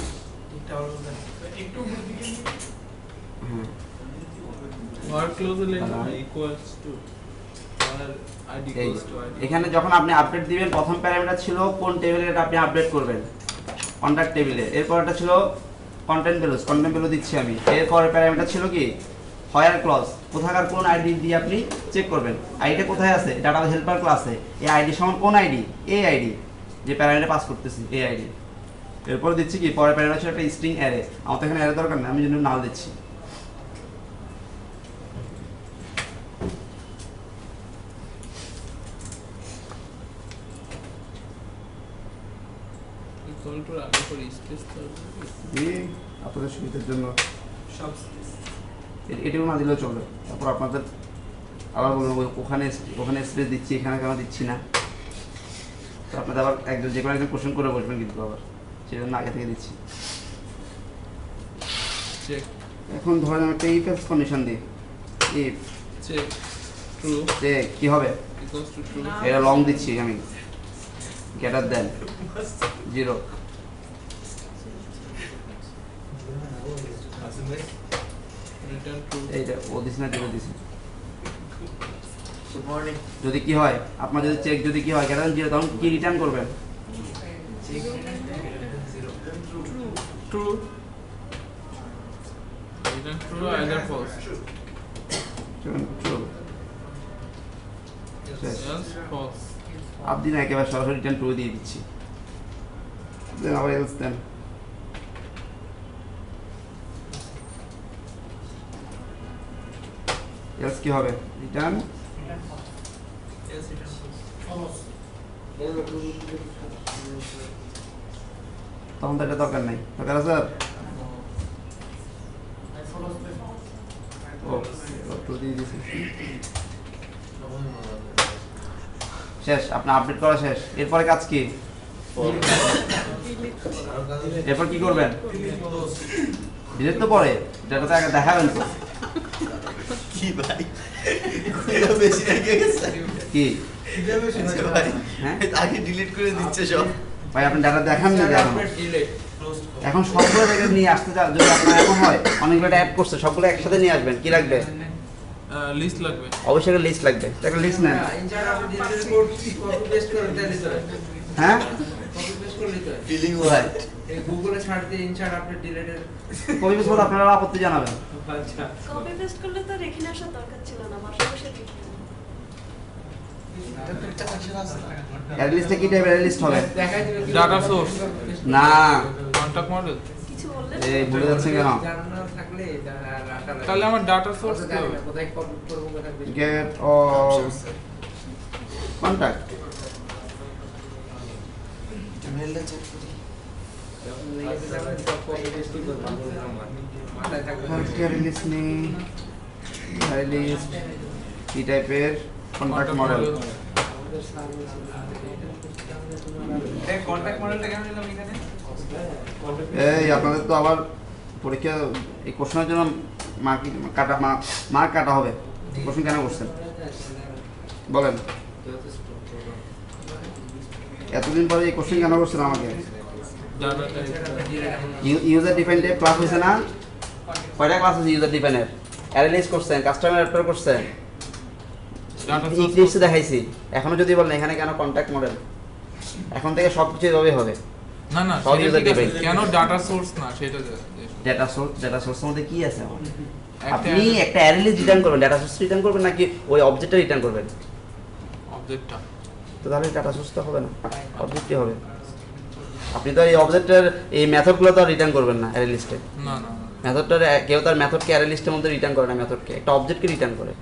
দিকটা আবার বলবেন একটু উপর দিকে নিয়ে হ্যাঁ ওয়ার্ক ক্লোজে লিখে তাহলে ইকুয়ালস টু আর আইডি এই ইকুয়ালস টু আইডি। এখানে যখন আপনি আপডেট দিবেন, প্রথম প্যারামিটার ছিল কোন টেবিলে এটা আপনি আপডেট করবেন, কন্টাক্ট টেবিলে। এরপর এটা ছিল কন্টেন্ট ভ্যালুস, কন্টেন্ট ভ্যালু দিচ্ছি আমি। এরপরে প্যারামিটার ছিল কি হোয়ার ক্লজ কোথাকার কোন আইডি দিয়ে আপনি চেক করবেন আইডিটা কোথায় আছে ডাটাবেস হেল্পার ক্লাসে এই আইডি সমান কোন আইডি এই আইডি যে প্যারামিটার পাস করতেছি এই আইডি এরপর দিচ্ছি কি পরের প্যারামিটার হচ্ছে একটা স্ট্রিং অ্যারে আমার তো এখানে অ্যারে দরকার নেই আমি জন্য নাল দিচ্ছি ইকুয়াল টু আগে করে স্পেস আপনাদের সুবিধার জন্য সব এটিও না দিলেও চলবে তারপর আপনাদের আবার বলবো ওখানে ওখানে স্পেস দিচ্ছি এখানে কেন দিচ্ছি না তো আপনাদের আবার একজন যে কোনো একজন কোশ্চেন করে বসবেন কিন্তু আবার সেই জন্য আগে থেকে দিচ্ছি চেক এখন ধরেন আমি একটা ইফ এলস কন্ডিশন দিই ইফ চেক ট্রু চেক কি হবে ইকুয়ালস টু ট্রু এটা লং দিচ্ছি আমি গ্রেটার দেন 0 রিটার্ন ট্রু এইটা ও দিস না 0 দিছি গুড মর্নিং যদি কি হয় আপনার যদি চেক যদি কি হয় গ্রেটার 0 তখন কি রিটার্ন করবেন true return true either false True. শেষ। এলস ফলস আপনি না একেবারে সরাসরি রিটার্ন ট্রু দিয়ে দিচ্ছি দেন আবার এলস দেন এলস কি হবে রিটার্ন ফলস তখন তো এটা দরকার নাই দরকার আছে স্যার ফলস ও ট্রু দিয়ে দিচ্ছি শেষ আপনার আপডেট করা শেষ এরপরে কাজ কি এরপর কি করবেন ডিলিট তো পরে যেটা তো আগে দেখাবেন তো কি ভাই এটা বেশি রেখে গেছে কি ভাই হ্যাঁ আগে ডিলিট করে দিচ্ছে সব ভাই আপনি ডাটা দেখান না এখন ডিলেট এখন সবগুলো থেকে নিয়ে আসতে যদি আপনার এখন হয় অনেকগুলো অ্যাড করছে সবগুলো একসাথে নিয়ে আসবেন কি লাগবে লিস্ট লাগবে অবশ্যই একটা লিস্ট লাগবে একটা লিস্ট নেন ইনসার্ট আপনি ডিলিট কোড কপি পেস্ট করে দিতে হবে হ্যাঁ কপি পেস্ট করে দিতে হবে ফিলিং রাইট এই গুগলে ছাড় দিয়ে ইনসার্ট আপনি ডিলিটের কবি বিস্কুট আপনারা আপত্তি জানাবেন আচ্ছা কপি পেস্ট করলে তো রেখে আসার দরকার ছিল না মাসে মাসে লিখে অ্যাড লিস্টে কি টাইপের অ্যাড লিস্ট হবে দেখাই দিবে Data source। না কন্টাক্ট মডেল কিছু বললেন এই ভুলে যাচ্ছেন কেন জানা থাকলে তাহলে আমার ডাটা সোর্স কি হবে কোথায় কপি করব কোথায় পেস্ট গেট অল কন্টাক্ট মেলটা চেক করি যখন লেগে যাবে সব কপি পেস্ট করব মাথায় থাকবে হেলথকেয়ার লিস্ট নেই লিস্ট কি টাইপের কন্টাক্ট মডেল এই কন্টাক্ট মডেলটা কেন নিলাম এখানে এই আপনাদের তো আবার পরীক্ষা এই কোশ্চেনের জন্য মার্ক কাটা হবে কোশ্চেন কেন করছেন বলেন এতদিন পরে এই কোশ্চেন কেন করছেন আমাকে data user define type class হয়েছে না কয়টা ক্লাস আছে ইউজার ডিফাইনের অ্যানালাইজ করছেন কাস্টমার অ্যাড করছেন ডাটা ইক্লিপসে দেখাইছি এখনো যদি বলেন এখানে কেন কন্টাক্ট মডেল এখন থেকে সব কিছু এভাবেই হবে না না সব সেটা user ঠিক আছে। define। কেন ডাটা সোর্স না সেটা ডেটা সোর্সের মধ্যে কি আছে আমার একটা আপনি একটা অ্যানালিস্ট রিটার্ন করবেন ডেটা সোর্স রিটার্ন করবেন নাকি ওই অবজেক্টটা রিটার্ন করবেন অবজেক্টটা তো তাহলে ডাটা সোর্স তো হবে না অবজেক্টই হবে আপনি তো এই অবজেক্টের এই মেথডগুলো তো রিটার্ন করবেন না অ্যারে লিস্টে না না মেথডটার কেউ তার মেথডকে অ্যারে লিস্টের মধ্যে রিটার্ন করে না মেথডকে একটা অবজেক্টকে রিটার্ন করে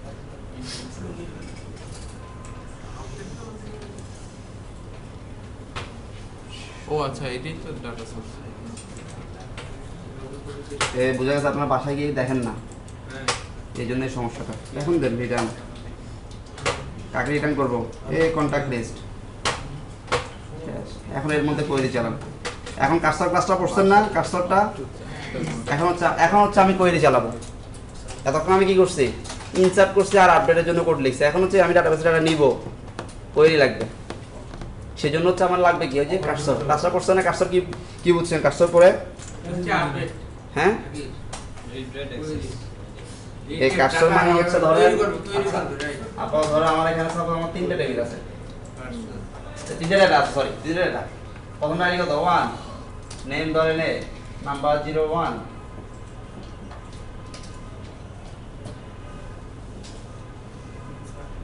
ও আচ্ছা এটাই তো ডাটা সোর্স বোঝা গেছে আপনার বাসায় গিয়ে দেখেন না এই জন্যই সমস্যাটা এখন দেন রিটার্ন কাকে রিটার্ন করবো এই কন্ট্যাক্ট লিস্ট এখন এর মধ্যে কোয়েরি চালান এখন কাস্টমার ক্লাসটা পড়ছেন না কাস্টমারটা এখন হচ্ছে আমি কোয়েরি চালাবো এতক্ষণ আমি কি করছি ইনসার্ট করছি আর আপডেটের জন্য কোড লিখছি এখন হচ্ছে আমি ডাটাবেসে ডাটা নিব কোয়েরি লাগবে সেজন্য হচ্ছে আমার লাগবে কি ওই যে কাস্টমার পড়ছে না কাস্টমার কি বুঝছেন কাস্টমার পরে আপডেট হ্যাঁ এই কাস্টমার মানে হচ্ছে ধরেন তৈরি করব রাইট আপনার ধরো আমার এখানে সব আমার তিনটে টেবিল আছে তিনটে ডেটা আছে সরি তিনটে ডেটা প্রথম আইডি কত 1 নেম ধরেন নাম্বার 01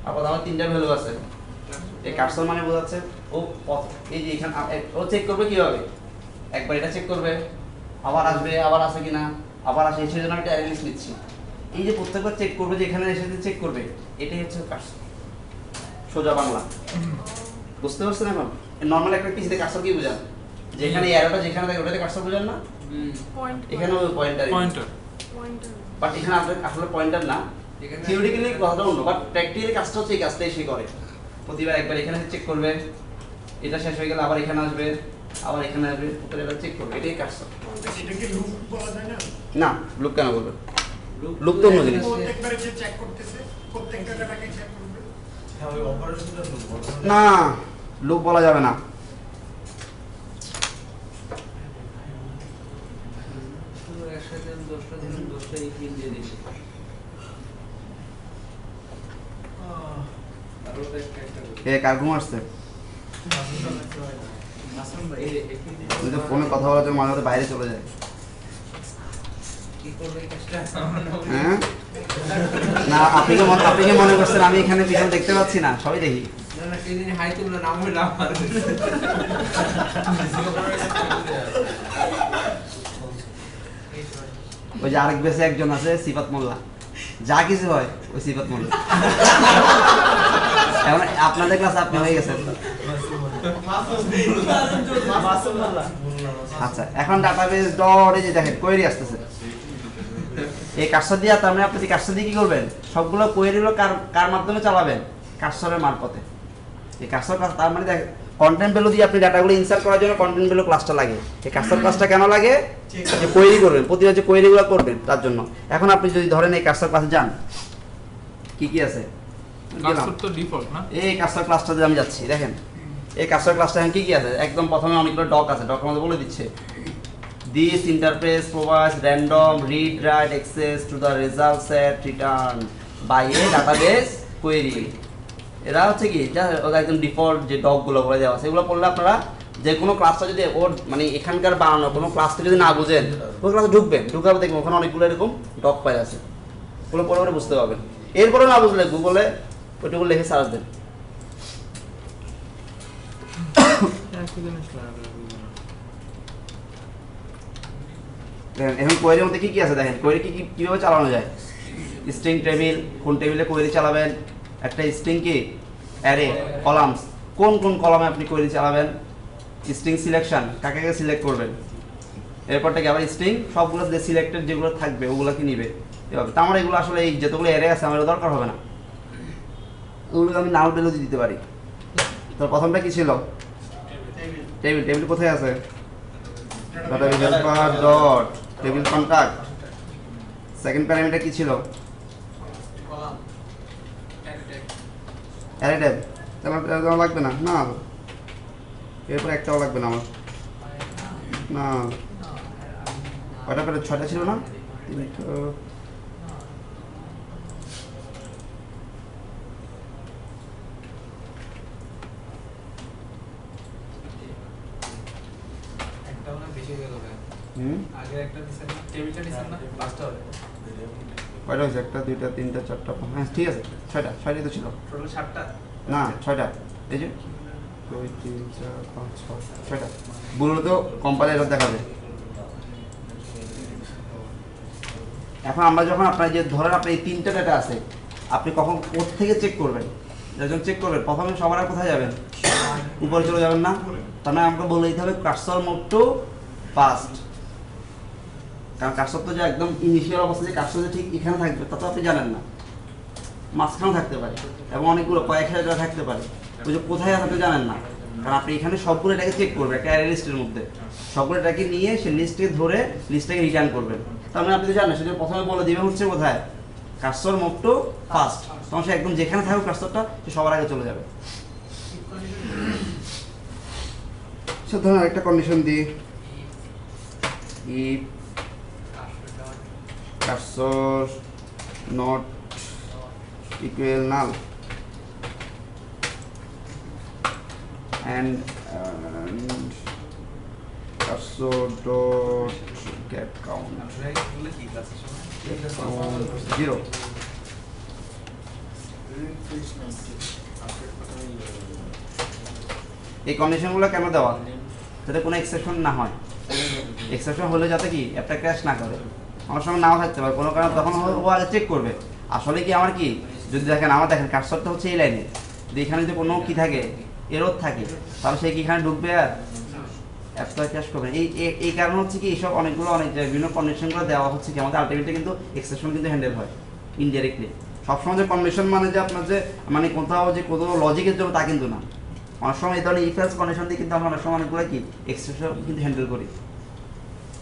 আপাতত আমার 3টা ভ্যালু আছে। এই কার্সর মানে বোঝাচ্ছে ও এই যে এখানে ও চেক করবে কিভাবে, একবার এটা চেক করবে, আবার আসবে, আবার আসে কিনা, আবার আসে, সেই জন্য আমি একটা অ্যারে লিস্ট নিচ্ছি। এই যে প্রত্যেকবার চেক করবে, যে এখানে এসে চেক করবে, এটাই হচ্ছে কার্সর, সোজা বাংলা। বুঝতে পারছেন এখন? নর্মাল একটা পিসিতে কার্সর কি বোঝান, যেখানে অ্যারোটা যেখানে থাকে ওটাতে কার্সর বোঝান না, পয়েন্ট এখানে ওই পয়েন্টার। পয়েন্টার বাট এখানে আসলে পয়েন্টার না, থিওরিটিক্যালি কথাটা অন্য, বাট প্র্যাকটিক্যালি কাজটা হচ্ছে এই কাজটাই সে করে। প্রতিবার একবার এখানে চেক করবে, এটা শেষ হয়ে গেলে আবার এখানে আসবে, আবার এখানে আসবে, ওটা এটা চেক করবে, এটাই কাজটা। এটাকে লুপ বলা যায় না? না, লুপ কেন করবে? লুপ তো অন্য জিনিস। প্রত্যেকবার যে চেক করতেছে, প্রত্যেকটা ডাটাকে চেক করবে। না, লুপ বলা যাবে না। একসাথে আমি 10টা দিলাম, 10টা ইকুয়াল দিয়ে দিচ্ছি। আর ওটা একটা এ কার ঘুম আসছে? কিন্তু ফোনে কথা বলার জন্য মাঝে মাঝে বাইরে চলে যায়। কি করবে এই কাজটা? হ্যাঁ? না, আপনি কি মনে করছেন আমি এখানে পিছনে দেখতে পাচ্ছি না? সবই দেখি। না না, সেদিন হাই তুললো, নাম হইলো আমার। ওই যে আরেক বেশে একজন আছে সিফাত মোল্লা, যা কিছু হয় ওই সিফাত মোল্লা। এখন আপনাদের ক্লাস আপনি হয়ে গেছেন। আচ্ছা, এখন ডাটাবেস ডট এই যে দেখেন কোয়েরি আসতেছে, এই কার্সর দিয়ে, তার মানে আপনি কার্সর দিয়ে কি করবেন, সবগুলো কোয়েরিগুলো কার মাধ্যমে চালাবেন, কার্সরের মারফতে। এই কার্সর ক্লাস, তার মানে দেখেন কন্টেন্ট ভ্যালু দিয়ে আপনি ডাটাগুলো ইনসার্ট করার জন্য কন্টেন্ট ভ্যালু ক্লাসটা লাগে। এই কার্সর ক্লাসটা কেন লাগে, যে কোয়েরি করবেন, প্রতিবার যে কোয়েরিগুলো করবেন তার জন্য। এখন আপনি যদি ধরেন এই কার্সর ক্লাসে যান, কি কি আছে কার্সর তো ডিফল্ট না, এই কার্সর ক্লাসটাতে আমি যাচ্ছি, দেখেন এই কার্সর ক্লাসটা এখন কি কি আছে, একদম প্রথমে অনেকগুলো ডক আছে, ডক আমাদের বলে দিচ্ছে this interface provides random read write access to the result set return by a database query. এরা হচ্ছে কি ওদের একদম ডিফল্ট যে ডকগুলো বলে দেওয়া আছে, এগুলো পড়লে আপনারা যে কোনো ক্লাসটা যদি ওর মানে এখানকার বানানো কোনো ক্লাসটা যদি না বুঝেন, ওই ক্লাসে ঢুকবেন, ঢুকাবে দেখবেন ওখানে অনেকগুলো এরকম ডক পাই আছে, ওগুলো পরে পরে বুঝতে পারবেন। এরপরে না বুঝলে গুগলে ওইটুকু লিখে সার্চ দেন। দেখেন এখন কোয়েরির মধ্যে কি কি আছে, দেখেন কোয়েরি কিভাবে চালানো যায়। স্ট্রিং টেবিল, কোন টেবিলে কোয়েরি চালাবেন, একটা স্ট্রিং কি অ্যারে, কলামস, কোন কোন কলামে আপনি কোয়েরি চালাবেন, স্ট্রিং সিলেকশন, কাকে কাকে সিলেক্ট করবেন, এরপর থেকে আবার স্ট্রিং সবগুলো যে সিলেক্টেড যেগুলো থাকবে ওগুলো কি নিবে, এভাবে। তো আমার এগুলো আসলে এই যতগুলো অ্যারে আছে আমার দরকার হবে না, ওগুলো আমি নাল ভ্যালু দিতে পারি। তো প্রথমটা কি ছিল, টেবিল, টেবিল কোথায় আছে, database helper dot table contact. Second parameter কি ছিল, অ্যারে ট্যাব, তাহলে লাগবে না, না এরপর একটাও লাগবে না আমার, না কয়টা প্যারা, 6টা ছিল না, 3টা। কয়টা হয়েছে, 1টা 2টা 3টা 4টা, হ্যাঁ ঠিক আছে 6টাই তো ছিল, না 6টা, এই যে 2 3 4 5 6 6টা বললো তো কম্পাইলার দেখাবে। এখন আমরা যখন আপনার যে ধরেন আপনার এই 3টা ডাটা আছে, আপনি কখন কোথা থেকে চেক করবেন, যখন চেক করবেন প্রথমে সবার আগে কোথায় যাবেন, উপরে চলে যাবেন না, তার মানে আমাকে বলে দিতে হবে কার্সর মোড টু ফাস্ট, কারণ কার্সর তো যে একদম ইনিশিয়াল অবস্থা যে কার্সর যে ঠিক এখানে থাকবে তা তো আপনি জানেন না, মাঝখানেও থাকতে পারে এবং অনেকগুলো কয়েক হাজার থাকতে পারে, ওই যে কোথায় আছে আপনি জানেন না, কারণ আপনি এখানে সবগুলো এটাকে চেক করবেন একটা অ্যারে লিস্টের মধ্যে, সবগুলো এটাকে নিয়ে সে লিস্টকে ধরে লিস্টটাকে রিটার্ন করবেন। তার মানে আপনি তো জানেন সেটা প্রথমে বলে দিবেন হচ্ছে কোথায়, কার্সর মোড টু ফাস্ট, তখন সে একদম যেখানে থাকুক কার্সরটা সে সবার আগে চলে যাবে। সে ধরুন একটা কন্ডিশন দিই, if cursor not equal null and cursor dot get count 0, এই কন্ডিশনগুলো কেন দেওয়া, যাতে কোনো এক্সেপশন না হয়। এক্সেপশন হলে যাতে কি অ্যাপটা ক্র্যাশ না করে। আমার সঙ্গে নাও থাকতে পারে কোনো কারণে, তখন ও আগে চেক করবে আসলে কি আমার কি, যদি দেখেন আমার দেখেন কার্সরটা হচ্ছে এই লাইনে, যদি এখানে যদি কোনো কি থাকে এরর থাকে, তাহলে সে কি এখানে ঢুকবে আর অ্যাপটা ক্র্যাশ করবে। এই কারণ হচ্ছে কি এইসব অনেকগুলো বিভিন্ন কন্ডিশনগুলো দেওয়া হচ্ছে কি আমাদের আলটিমেটলি কিন্তু এক্সেপশন কিন্তু হ্যান্ডেল হয় ইনডাইরেক্টলি। সবসময় যে কন্ডিশন মানে যে আপনার যে মানে কোথাও যে কোনো লজিকের জন্য তা কিন্তু না। অনেক সময় এই ধরনের ইফ এলস কন্ডিশন দিয়ে কিন্তু আমরা অনেক সময় অনেকগুলো কি এক্সেপশন কিন্তু হ্যান্ডেল করি।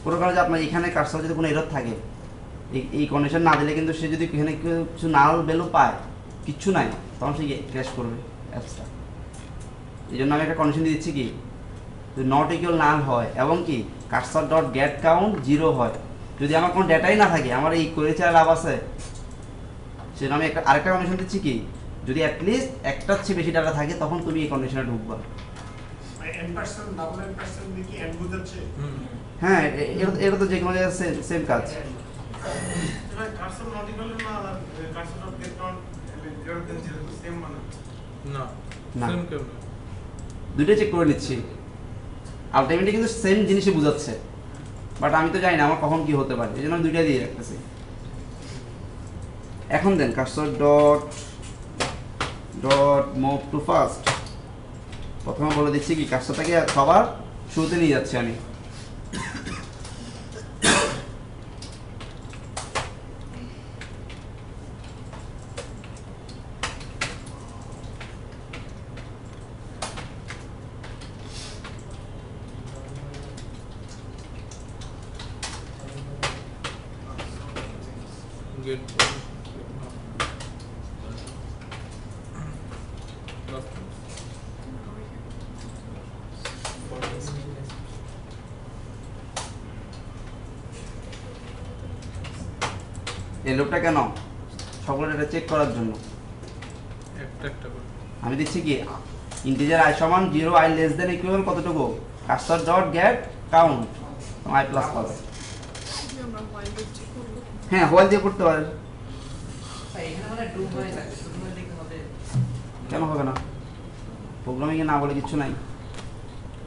কোনো কারণে যে আপনার এখানে কার্সর যদি কোনো এরর থাকে, এই কন্ডিশন না দিলে কিন্তু সে যদি এখানে কিছু নাল ভ্যালু পায়, কিচ্ছু নাই, তখন সে ক্র্যাশ করবে অ্যাপসটা। এই জন্য আমি একটা কন্ডিশন দিয়ে দিচ্ছি কি, যদি নট ইকুয়াল নাল হয় এবং কি কার্সর ডট গেট কাউন্ট 0 হয়, যদি আমার কোনো ডেটাই না থাকে, আমার এই কোয়েরি ছাড়া লাভ আছে, সেজন্য আমি আরেকটা কন্ডিশন দিচ্ছি কি, যদি অ্যাটলিস্ট একটার চেয়ে বেশি ডাটা থাকে তখন তুমি এই কন্ডিশনে ঢুকবা। n% ডাবল n% দিয়ে কি n বোঝাচ্ছে? হ্যাঁ, এটা তো যে কোনো জায়গায় সেম কাজ। ভাই কার্সর নট ইকুয়াল না cursor dot gate count 0 same মানে না না। সেম কেমন? দুইটাই চেক করে নিচ্ছি, আলটিমেটলি কিন্তু সেম জিনিসই বোঝাচ্ছে, বাট আমি তো জানি না আমার কখন কি হতে পারে, এই জন্য আমি দুইটাই দিয়ে রাখতেছি। এখন then cursor dot move to first, প্রথমে বলে দিচ্ছি কি কার্সরটাকে সবার শুরুতে নিয়ে যাচ্ছি আমি। গেট এই লোকটা কেন, সকলের এটা চেক করার জন্য। একটা করে আমি দিচ্ছি কি ইন্টিজার i সমান 0, i লেস দেন ইকুয়াল কতটুকু, cursor dot gate count i plus plus. হ্যাঁ, হোয়াইল দিয়ে করতে পারেন, এখানে মানে ডু হয়ে থাকে, শুধু হয়ে লিখতে হবে। কেন হবে না? প্রোগ্রামিং এ না বলে কিছু নাই।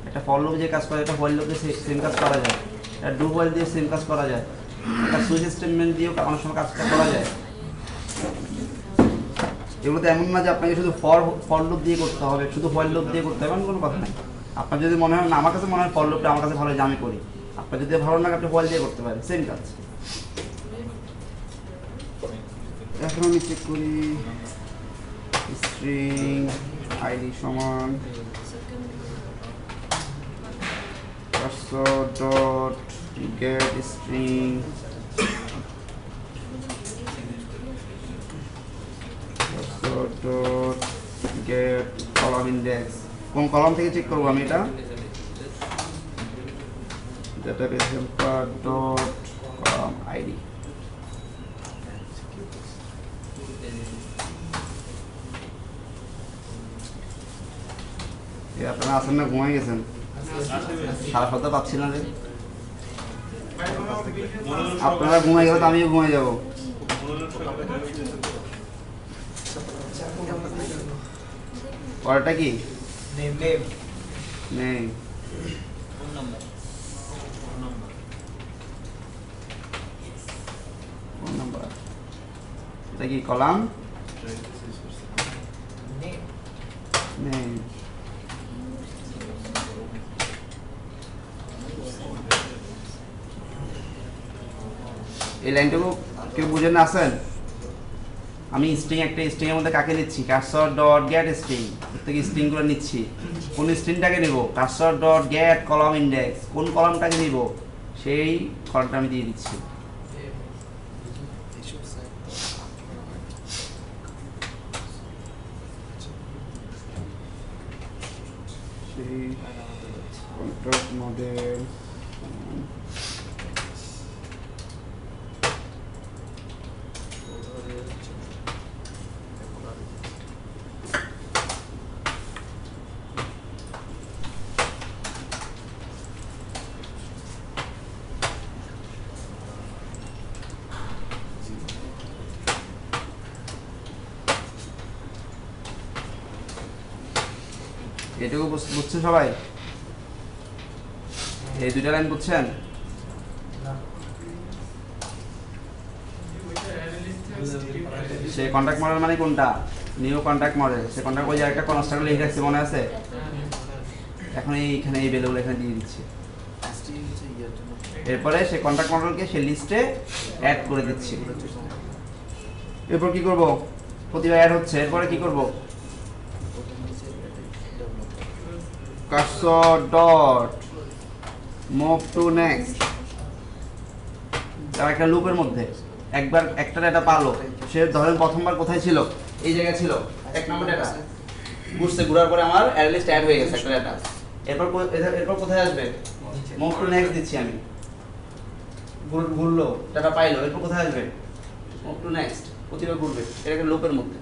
একটা ফর লুপ যে কাজ করে, এটা হোয়াইল লুপে সেম কাজ করা যায়, এটা ডু হোয়াইল দিয়ে সেম কাজ করা যায়, একটা সুইচ স্টেটমেন্ট দিয়েও অনেক সময় কাজটা করা যায়। এগুলো তো এমন না যে আপনাকে শুধু ফর লুপ দিয়ে করতে হবে, শুধু হোয়াইল লুপ দিয়ে করতে হবে, এমন কোনো কথা নাই। আপনার যদি মনে হয় না, আমার কাছে মনে হয় ফর লুপটা আমার কাছে ভালো, যে আমি করি, আপনার যদি ভালো লাগে আপনি হোয়াইল দিয়ে করতে পারেন, সেম কাজ। এখন আমি চেক করি স্ট্রিং আইডি সমান cursor dot gate string cursor dot gate column index. কোন কলাম থেকে চেক করবো আমি এটা, database helper dot column id। আপনারা আসেন না, ঘুমাই গেছেন, সারা সপ্তাহ পাচ্ছি না যে। আপনারা ঘুমাই গেলে তো আমিও ঘুমাই যাবো। পরেরটা কি নেই, ফোন নাম্বার, এটা কি কলাম নেই। এই লাইনটুকু কেউ বুঝে না আছেন? আমি স্ট্রিং একটা স্ট্রিং এর মধ্যে কাকে নিচ্ছি, কার্সর ডট গেট স্ট্রিং থেকে স্ট্রিং করে নিচ্ছি। কোন স্ট্রিংটাকে নিব, cursor dot gate column index, কোন কলামটাকে নিব সেই কলামটা আমি দিয়ে দিচ্ছি। সেই কন্ট্রাক্ট মডেল এটুকু বুঝছেন সবাই? এই দুইটা লাইন বুঝছেন? সেই কন্ট্যাক্ট মডেল মানে কোনটা? New contact model. সে কন্ট্যাক্ট ওই যে একটা কনস্ট্রাক্টর লিখে রাখছে মনে আছে? এখন এইখানে এই ভ্যালুগুলো এখানে দিয়ে দিচ্ছে। এরপরে সে কন্ট্যাক্ট মডেলকে সে লিস্টে অ্যাড করে দিচ্ছি। এরপর কি করব? প্রতিবার অ্যাড হচ্ছে, এরপরে কি করব? Cursor dot move two next. একটা লুপের মধ্যে একবার একটা ডেটা পালো, সে ধরেন প্রথমবার কোথায় ছিল? এই জায়গায় ছিল, 1 নম্বর ডেটা ঘুরছে, ঘোরার পরে আমার অ্যারে লিস্ট অ্যাড হয়ে গেছে একটা ডেটা। এরপর কোথায় আসবে? মুভ টু নেক্সট দিচ্ছি আমি, ঘুরলো, ডেটা পাইলো, এরপর কোথায় আসবে? মুভ টু নেক্সট, প্রতিবার ঘুরবে। এটা একটা লুপের মধ্যে।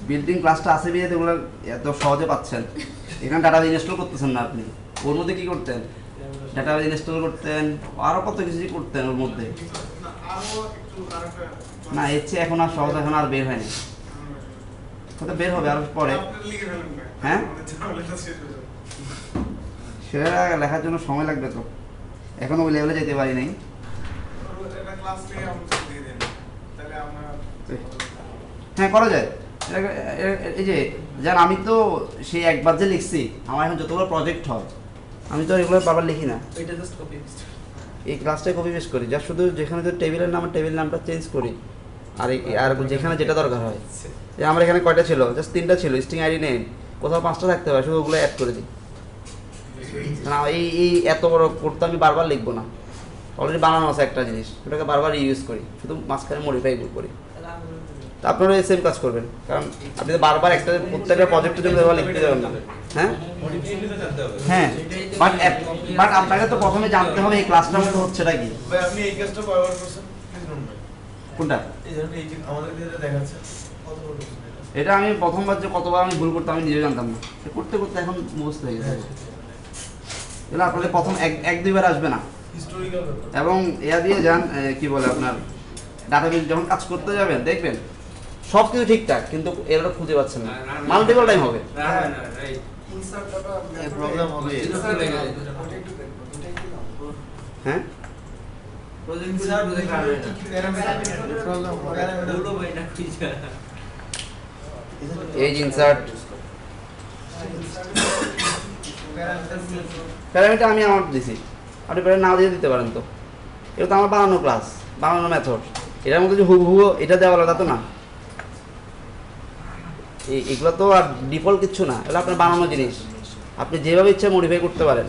বিল্ডিং ক্লাসটা আছে বিয়ে এগুলো এত সহজে পাচ্ছেন। এখানে ডাটা ইনস্টল করতেছেন না আপনি, ওর মধ্যে কি করতেন? ডাটা ইনস্টল করতেন, আরো কত কিছু করতেন ওর মধ্যে। না এর চেয়ে এখন আর সহজ, এখন আর বের হয়নি, হয়তো বের হবে আরো পরে। হ্যাঁ, সেটা লেখার জন্য সময় লাগবে তো, এখনো ওই লেভেলে যেতে পারি নাই। হ্যাঁ করা যায়। এই যে যার আমি তো সেই একবার যে লিখছি, আমার এখন যতগুলো প্রজেক্ট হয় আমি তো এগুলো বারবার লিখি না, এই ক্লাসটাই কপি পেস্ট করি। যা শুধু যেখানে যে টেবিলের নাম, টেবিল নামটা চেঞ্জ করি, আর যেখানে যেটা দরকার হয়। যে আমার এখানে কয়টা ছিল? জাস্ট 3টা ছিল, স্ট্রিং আইডি নেম, কোথাও 5টা থাকতে হবে, শুধু ওগুলো অ্যাড করে দিই। না এই এত বড় কোড তো আমি বারবার লিখবো না, অলরেডি বানানো আছে একটা জিনিস, ওটাকে বারবার ইউজ করি, শুধু মাঝখানে মডিফাই করি। তা আপনারা এই সেম কাজ করবেন, কারণ আপনি তো বারবার একটা প্রত্যেকটা প্রজেক্টের জন্য ব্যবহার লিখতে যাবেন না। হ্যাঁ হ্যাঁ, বাট আপনাকে তো প্রথমে জানতে হবে এই ক্লাসটার মধ্যে হচ্ছেটা কি। ভাই আপনি এই কাজটা কয়বার করছেন? কোনটা? এই যে আমাদের যেটা দেখাচ্ছে কতবার করছেন? এটা আমি প্রথমবার যে কতবার আমি ভুল করতাম আমি নিজে জানতাম না, করতে করতে এখন মুখস্থ হয়ে গেছে। এগুলো আপনাদের প্রথম এক দুইবার আসবে না, হিস্টোরিক্যাল ব্যাপার। এবং এয়া দিয়ে যান কি বলে আপনার ডাটাবেস যখন কাজ করতে যাবেন দেখবেন সব কিছু ঠিকঠাক, কিন্তু এরটা খুঁজে পাচ্ছেন না, মাল্টিপল টাইম হবে। প্রবলেম হবে। হ্যাঁ এই ইনসার্ট প্যারামিটার আমি আমার দিছি, আপনি প্যারামিটার নাও দিয়ে দিতে পারেন। তো এটা তো আমার বানানো ক্লাস, বানানো মেথড, এটার মধ্যে যে হুবহু এটা দেওয়া আলাদা তো না, এগুলো তো আর ডিফল্ট কিচ্ছু না, এটা আপনার বানানো জিনিস, আপনি যেভাবে ইচ্ছা মডিফাই করতে পারেন।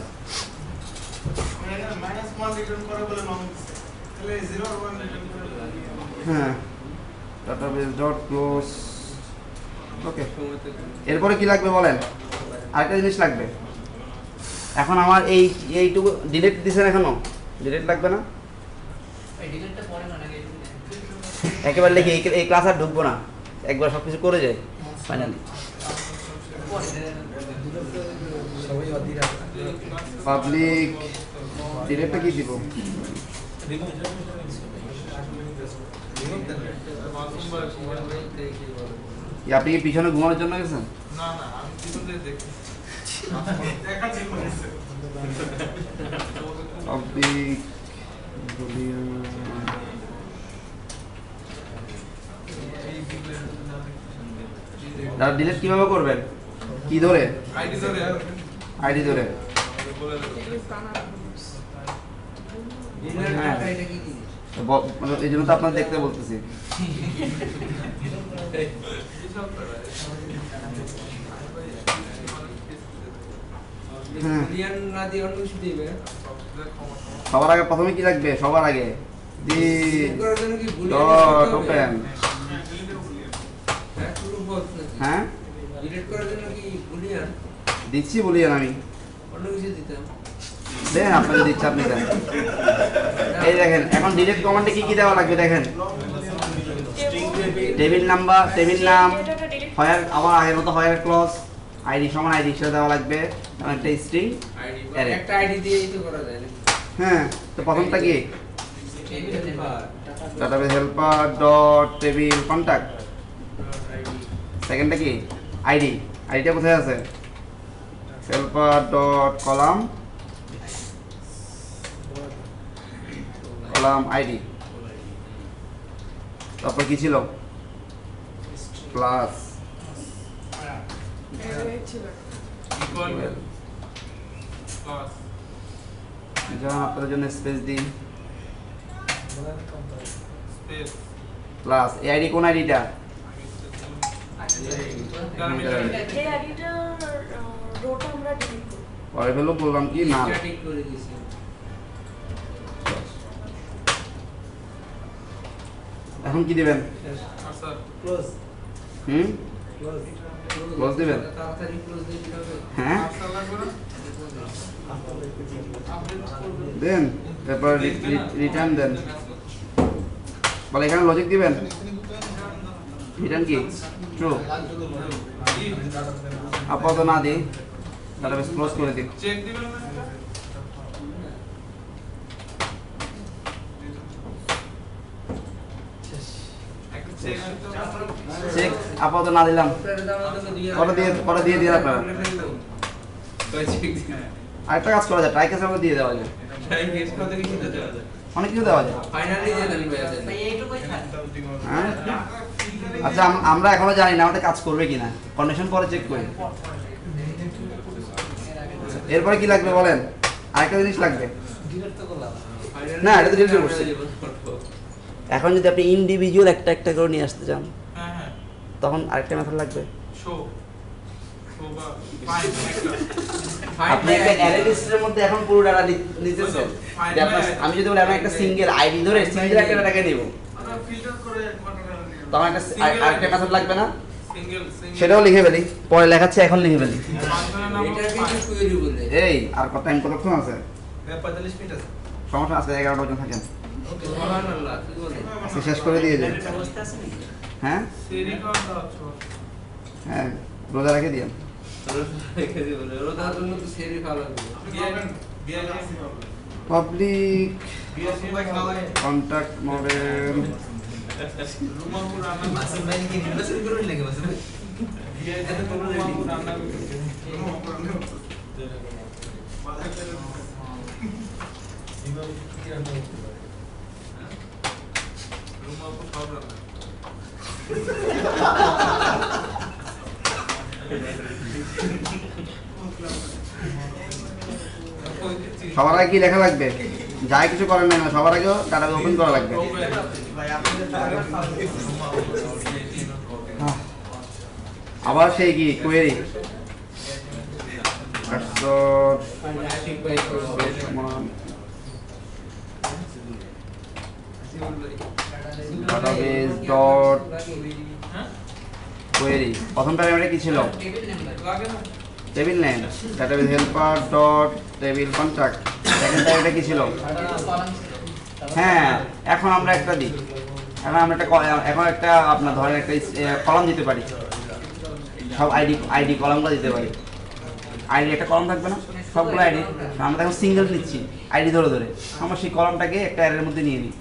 হ্যাঁ ডাটাবেস ডট ক্লোজ। ওকে, এরপরে কি লাগবে বলেন? আরেকটা জিনিস লাগবে। এখন আমার এইটুকু ডিলিট দিছেন, এখনো ডিলিট লাগবে না? একেবারে লিখে এই ক্লাস আর ঢুকবো না, একবার সব কিছু করে যাই ফাইনালি। পাবলিক ডিলিটটা কি দিব? আপনি কি পিছনে ঘুমানোর জন্য গেছেন? না না, আমি জীবন দিয়ে দেখি পাবলিক দাদা ডিলিট কিভাবে করবেন? কি ধরে? আইডি ধরে আইডি ধরে। বলে দেবো। হ্যাঁ এই জন্য তো আপনার দেখতে বলতেছি। সবার আগে প্রথমে কি লাগবে? সবার আগে ওপেন। হ্যাঁ দিচ্ছি বুলিয়ান আমি, দেখেন আপনাকে দিচ্ছি, আপনি দেন। এই দেখেন এখন ডিলিট কমান্ডে কি কি দেওয়া লাগবে দেখেন, টেবিল নাম্বার, টেবিল নাম, হয় আবার আগের মতো হয় ক্লজ, আইডি সমান আইডি হিসেবে দেওয়া লাগবে, একটা স্ট্রিং একটা আইডি দিয়েই তো করা যায় না। হ্যাঁ তো প্রথমটা কি? Database helper dot table contact. সেকেন্ডটা কি আইডি, আইডিটা কোথায় আছে? Helper dot column ID. তারপর কি ছিল? প্লাস ইকুয়াল প্লাস যখন আপনাদের জন্য স্পেস দিই স্পেস প্লাস এই আইডি কোন আইডিটা? এই আইডিটার রোটা আমরা ডিলিট করব। পরে ফেলো বললাম কি না ঠিক করে দিয়েছি। এখন কি দিবেন? আচ্ছা ক্লোজ হুম Close দিবেন? তাড়াতাড়ি ক্লোজ দিয়ে দিতে হবে। হ্যাঁ আচ্ছা লাগবে না দেন, তারপর রিটার্ন দেন। বলে এখানে লজিক দিবেন, রিটার্ন কি ট্রু। আপাতত না দিই, ডাটাবেস ক্লোজ করে দিই। চেক দিবেন না এটা? একটা চেক দিতে হবে। চেক আপাতত না দিলাম, পরে দিয়ে দিয়ে আপনারা আরেকটা কাজ করা যায়, ট্রাই কেসের মধ্যে দিয়ে দেওয়া যায়, অনেক কিছু দেওয়া যায়। হ্যাঁ আচ্ছা, আমরা এখনো জানি না আমাদের কাজ করবে কিনা, কন্ডিশন পরে চেক করি। এরপরে কি লাগবে বলেন? আরেকটা জিনিস লাগবে না, এটা তো ডিলিট করছি। এখন যদি আপনি ইন্ডিভিজুয়াল একটা একটা করে নিয়ে আসতে চান, হ্যাঁ হ্যাঁ তখন আরেকটা মেথড লাগবে। শো শো বা ফাইন্ড একটা আপনি একটা অ্যারে লিস্টের মধ্যে এখন পুরো ডাটা নিতেছেন, যে আপনার আমি যদি বলি আমি একটা সিঙ্গেল আইডি ধরে সিঙ্গেল একটা ডাটাকে দেব, আমরা ফিল্টার করে তখন একটা আরেকটা মেথড লাগবে না? সিঙ্গেল সেটাও লিখে ফেলি, পরে লেখাচ্ছি, এখন লিখে ফেলি। এটা কিন্তু কুয়েরি বলে। এই আর কত টাইম কতক্ষণ আছে? 45 মিনিট আছে। সমস্যা, আজকে 11টা পর্যন্ত থাকেন, সুবহানাল্লাহ, কি বলে? আজকে শেষ করে দিয়ে যান। হ্যাঁ সেরি কাউন্ট আছে হ্যাঁ, রোজা রেখে দিন। রেখে দিই বলে। ওটার জন্য তো সেরি ভালো লাগবে। বিআইএসি পাবলিক বিআইএসি ভাই খাওয়াই কন্ট্যাক্ট মডেল রুমাপুর রান্না মাসুম ভাই কি নির্বাচন করবেন নাকি মাসুম ভাই? বিআইএসি রুমাপুর রান্না রুমাপুর সব রান্না সবার আগে কি লেখা লাগবে? যাই কিছু করেন না, সবার আগেও ডাটাবেস ওপেন করা লাগবে। আবার সেই কি কোয়েরি ডাটাবেস ডট কোয়েরি। প্রথম প্যারামিটার কি ছিল? লাগে না table name, database helper dot table contact. Second parameter কি ছিল? হ্যাঁ, এখন আমরা একটা দিই, এখন একটা আপনার ধরেন একটা কলাম দিতে পারি, সব আইডি কলামগুলো দিতে পারি। আইডি একটা কলাম থাকবে না, সবগুলো আইডি। আমরা এখন সিঙ্গেল নিচ্ছি আইডি ধরে ধরে, আমরা সেই কলামটাকে একটা অ্যারের মধ্যে নিয়ে নিই।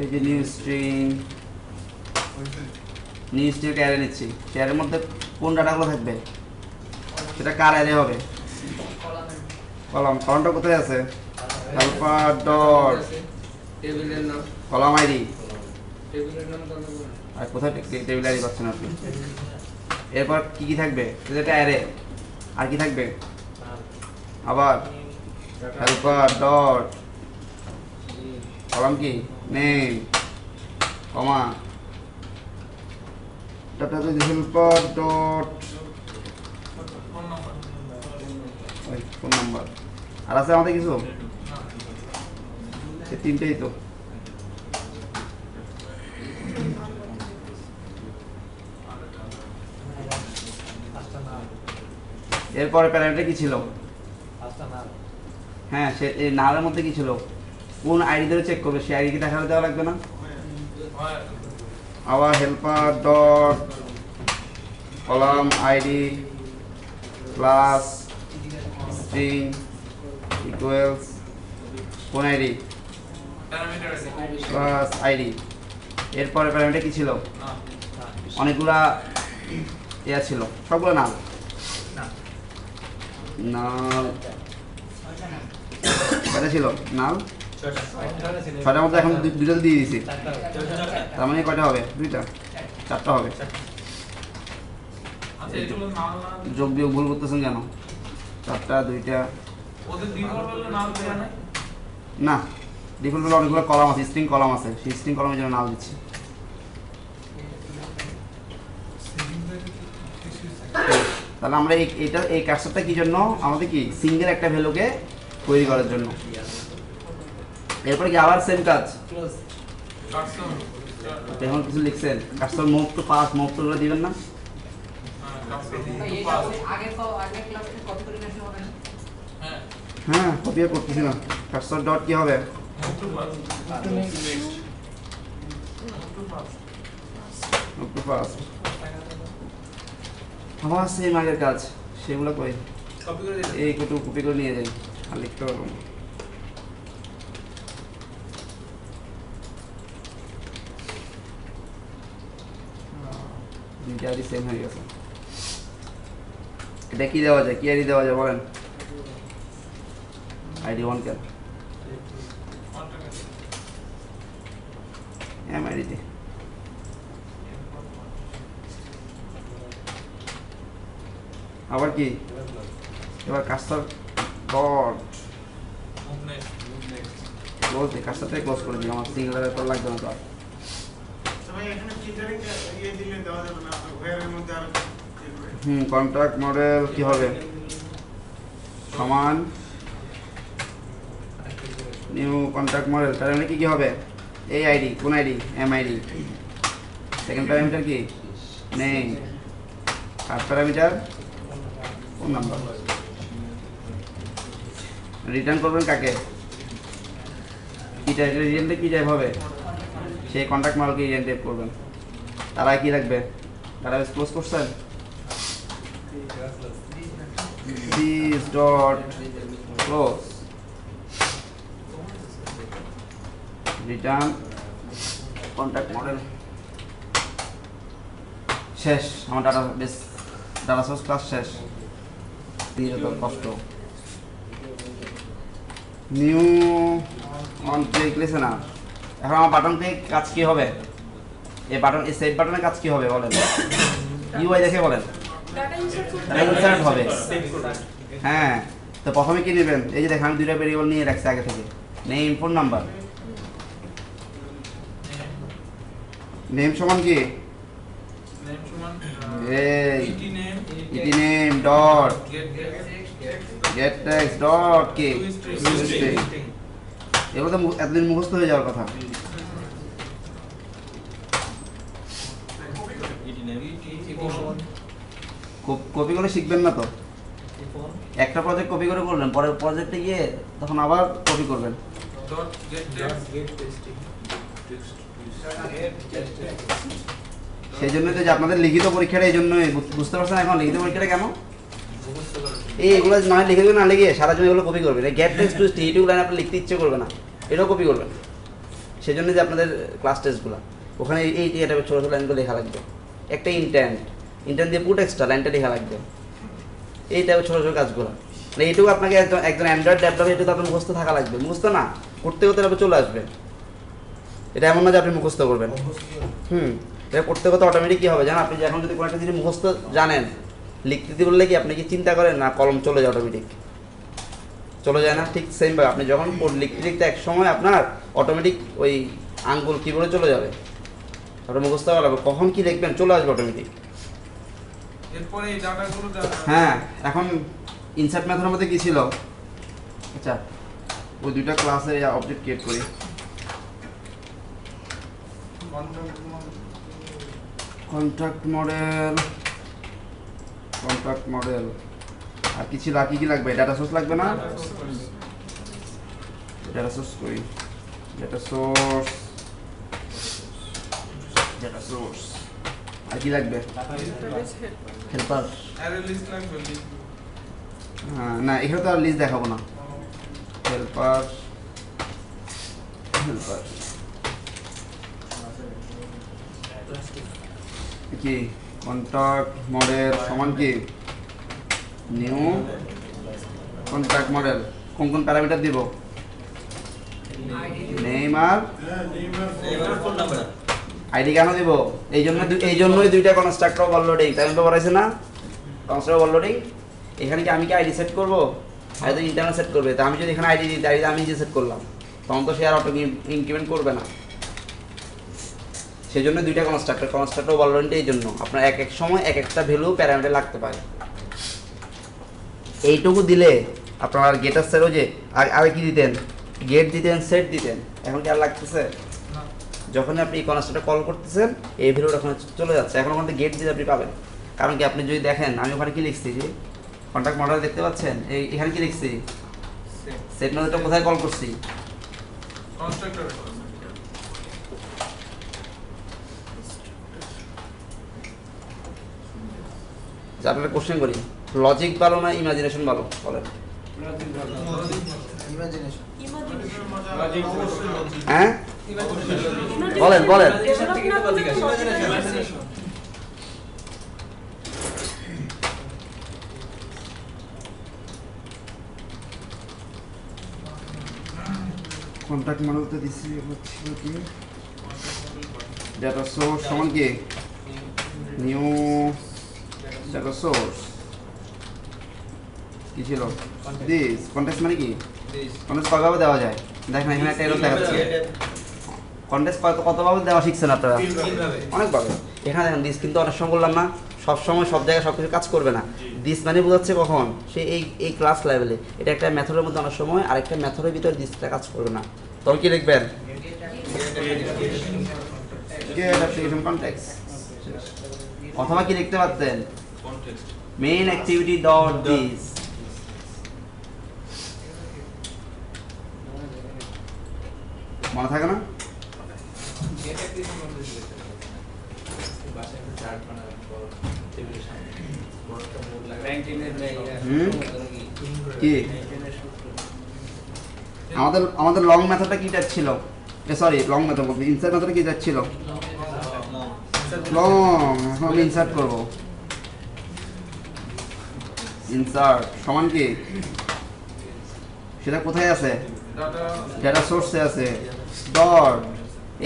এই যে নিউ স্ট্রিং অ্যারে নিচ্ছি, অ্যারের মধ্যে কোন ডাটাগুলো থাকবে সেটা কার অ্যারে হবে? কলামটা কোথায় আছে? হেল্পার ডট টেবিলের নাম, কলাম আইডি। টেবিলের নাম তো আমরা বলি। আর কোথায় টেবিল আইডি পাচ্ছেন আপনি? এরপর কি কি থাকবে? এটা অ্যারে, আর কি থাকবে? আবার হেল্পার ডট কলাম কি নেম কমা ডাটা যদি হেল্পার ডট ফোন নাম্বার। আর আছে আমাদের কিছু? এই তিনটেই তো। এরপরে প্যারামিটার কি ছিল? হ্যাঁ, সে এই নালের মধ্যে কি ছিল? কোন আইডি ধরে চেক করবে সেই আইডি কি দেখাতে দেওয়া লাগবে না? আবার helper dot column ID class string equals কোন আইডি প্যারামিটার ক্লাস আইডি। এরপরে প্যারামিটার কি ছিল? অনেকগুলা ইয়া ছিল, সবগুলো নাল নাল কয়টা ছিল নাল? ছয়টার মধ্যে এখন দুইটা দিয়ে দিয়েছি, তার মানে কয়টা হবে? দুইটা, চারটা হবে। আচ্ছা এগুলো নাল না যোগ বিয়োগ ভুল করতেছেন কেন? চারটা দুইটা ওদের ডিফল্ট হলো নাল দেয়া নাই? না, ডিফল্ট হলে অনেকগুলো কলাম আছে, স্ট্রিং কলাম আছে, সেই স্ট্রিং কলামের জন্য নাল দিচ্ছি। তাহলে আমরা এই কাজটা কি জন্য? আমাদের কি সিঙ্গেল একটা ভ্যালুকে তৈরি করার জন্য। এরপরে কি আবার সেম কাজ, কার্সর এখন কিছু লিখছেন, cursor move to pass, move to দিবেন না? হ্যাঁ, কপি করতেছি না। কার্সর ডট কি হবে? Move to pass. আমার সেম আগের কাজ, সেগুলো কই? কপি করে দিলাম। এই কটু কপি করে নিয়ে যাই, আর লিখতে পারবো না। দুইটা আইডি সেম হয়ে গেছে। এটা কি দেওয়া যায়, কি আইডি দেওয়া যায় বলেন? আইডি 1 কেন? এম আইডি আবার কি? এবার কার্সর ডট ক্লোজ দিই, কার্সরটাই ক্লোজ করে দিই, আমার সিঙ্গেলারের তো লাগবে না তো আর। ভাই এখানে ফিল্টারিং ইয়ে দিলে দেওয়া যাবে না, ওয়্যারের মধ্যে আরো কন্ট্রাক্ট মডেল কি হবে? সমান নিউ কন্ট্রাক্ট মডেল, তার মানে কি হবে? এই আইডি, কোন ID? M ID. Second parameter কি? Name. Third parameter phone number. Return করবেন কাকে? কি টাইপ রিটার্নটা কি টাইপ হবে? সেই কন্ট্রাক্ট মডেলকে রিটার্ন টাইপ করবেন। তারা কি রাখবে? তারা ক্লোজ করছেন this dot close return contact model। শেষ, আমার ডাটাবেস ডাটা সোর্স ক্লাস শেষ। দিয়ে তো কষ্ট। নিউ অন ক্লিক লিখছে না, এখন আমার বাটন ক্লিক কাজ কি হবে? এই বাটন, এই সেভ বাটনের কাজ কি হবে বলেন? ইউআই দেখে বলেন। ডাটা ইনসার্ট হবে। হ্যাঁ, তো প্রথমে কি নেবেন? এই যে দেখেন আমি দুইটা ভেরিয়েবল নিয়ে রাখছি আগে থেকে, নেম ফোন নাম্বার। নেম সমান কি? নেম সমান এই ET name name dot get get text dot কি String। এগুলো তো এতদিন মুখস্থ হয়ে যাওয়ার কথা। কপি করে শিখবেন না তো, একটা প্রজেক্ট কপি করে করলেন, পরের প্রজেক্টে গিয়ে তখন আবার কপি করবেন। ডট গেট সেই জন্য তো যে আপনাদের লিখিত পরীক্ষাটা এই জন্যই বুঝতে পারছেন এখন লিখিত পরীক্ষাটা কেন? এগুলো নয় লিখে দেবেন, না লিখে সারা জন্য এগুলো কপি করবেন। গেট টেক্সট টু এইটুকু লাইন আপনি লিখতে ইচ্ছে করবে না, এটাও কপি করবেন। সেই জন্য যে আপনাদের ক্লাস টেস্টগুলো ওখানে এই এটা ছোটো ছোটো লাইনগুলো লেখা লাগবে। একটা ইন্টেন্ট দিয়ে পুট এক্সট্রা লাইনটা লেখা লাগবে। এই টাইপের ছোটো ছোটো কাজগুলো, মানে এইটুকু আপনাকে একজন অ্যান্ড্রয়েড ডেভেলপার এটুকু আপনার মুখস্থ থাকা লাগবে। মুখস্থ না করতে করতে তারপর চলে আসবে। এটা এমন না যে আপনি মুখস্থ করবেন। এটা করতে করতে অটোমেটিক কী হবে জানেন? আপনি এখন যদি কোনো একটা জিনিস মুখস্থ জানেন, লিখতে দিতে বললে কি আপনি কি চিন্তা করেন না কলম চলে যায়, অটোমেটিক চলে যায় না? ঠিক সেমভাবে আপনি যখন লিখতে লিখতে এক সময় আপনার অটোমেটিক ওই আঙ্গুল কিবোর্ডে চলে যাবে, আপনার মুখস্থ করা লাগবে, কখন কি লিখবেন চলে আসবে অটোমেটিক। এরপরে এই ডাটাগুলো হ্যাঁ, এখন ইনসার্ট মেথডের মধ্যে কি ছিল? আচ্ছা, ওই দুইটা ক্লাসে অবজেক্ট ক্রিয়েট করি। কন্ট্রাক্ট মডেল আর কি ছিল? আর কি লাগবে? ডাটা সোর্স লাগবে না? ডাটা সোর্স করি, ডাটা সোর্স আর কি লাগবে? হেল্পার। অ্যারে লিস্ট লাগবে লিস্ট। হ্যাঁ, না এখানে তো আর লিস্ট দেখাবো না। হেল্পার হেল্পার কি কন্টাক্ট মডেল সমান কি নিউ কন্টাক্ট মডেল। কোন কোন প্যারামিটার দিব? নেম আর ফোন নাম্বার আইডি কেন দিব? এই জন্যই দুইটা কনস্ট্রাক্টর ওভারলোডিং। তাই তো বলাইছে না কনস্ট্রাক্টর ওভারলোডিং। এখানে কি আমি কি আইডি সেট করব? আর তো ইন্টারনাল সেট করবে। তা আমি যদি এখানে আইডি দিই, আইডি আমি যে সেট করলাম, তখন তো সে আর অটো ইনক্রিমেন্ট করবে না। সেই জন্য দুইটা কনস্ট্রাক্টর ওভারলোডিংটা এই জন্য আপনার এক এক সময় এক একটা ভ্যালু প্যারামিটার লাগতে পারে। এইটুকু দিলে আপনার গেটার সেটও যে আগে কি দিতেন, গেট দিতেন, সেট দিতেন, এখন কি আর লাগতেছে? না যখন আপনি এই কনস্ট্রাক্টর কল করতেছেন, এই ভ্যালুটা ওখানে চলে যাচ্ছে। এখন ওখানে গেট দিলে আপনি পাবেন। কারণ কি আপনি যদি দেখেন, আমি ওখানে কি লিখছি, যে কন্ট্যাক্ট মডেল দেখতে পাচ্ছেন, এখানে কি লিখছি, সেট মেথডটা কোথায় কল করছি? কনস্ট্রাক্টর আপনারা কোশ্চেন করি, লজিক ভালো না ইমাজিনেশন ভালো বলেন? ইমাজিনেশন হ্যাঁ বলেন বলেন। কন্টাক্ট মডেল তো দিছি, হচ্ছিল কি ডাটা সোর্স সমান কি নিউ ডাটা সোর্স কি ছিল দিস কন্টেক্সট মানে কি কন্টেক্সট কয়ভাবে দেওয়া যায় দেখেন এখানে একটা এরর দেখাচ্ছে কন্টেক্সট কতভাবে দেওয়া শিখছেন আপনারা অনেকভাবে এখানে দেখেন দিস কিন্তু অনেক সময় বললাম না সব সময় সব জায়গায় সব কিছু কাজ করবে না দিস মানে বোঝাচ্ছে কখন সে এই ক্লাস লেভেলে এটা একটা মেথডের মধ্যে অনেক সময় আরেকটা মেথডের ভিতরে দিসটা কাজ করবে না তখন কি লিখবেন গেট অ্যাপ্লিকেশন কন্টেক্সট অথবা কি লিখতে পারতেন মেইন অ্যাক্টিভিটি ডট দিস মনে থাকে না কি আমাদের লং মেথডটা কি টাইপ ছিল সরি লং মেথড বলতে ইনসার্ট মেথডটা কি টাইপ ছিল লং এখন আমি ইনসার্ট করব ইনসার্ট সমান কি সেটা কোথায় আছে ডাটা সোর্সে আছে ডট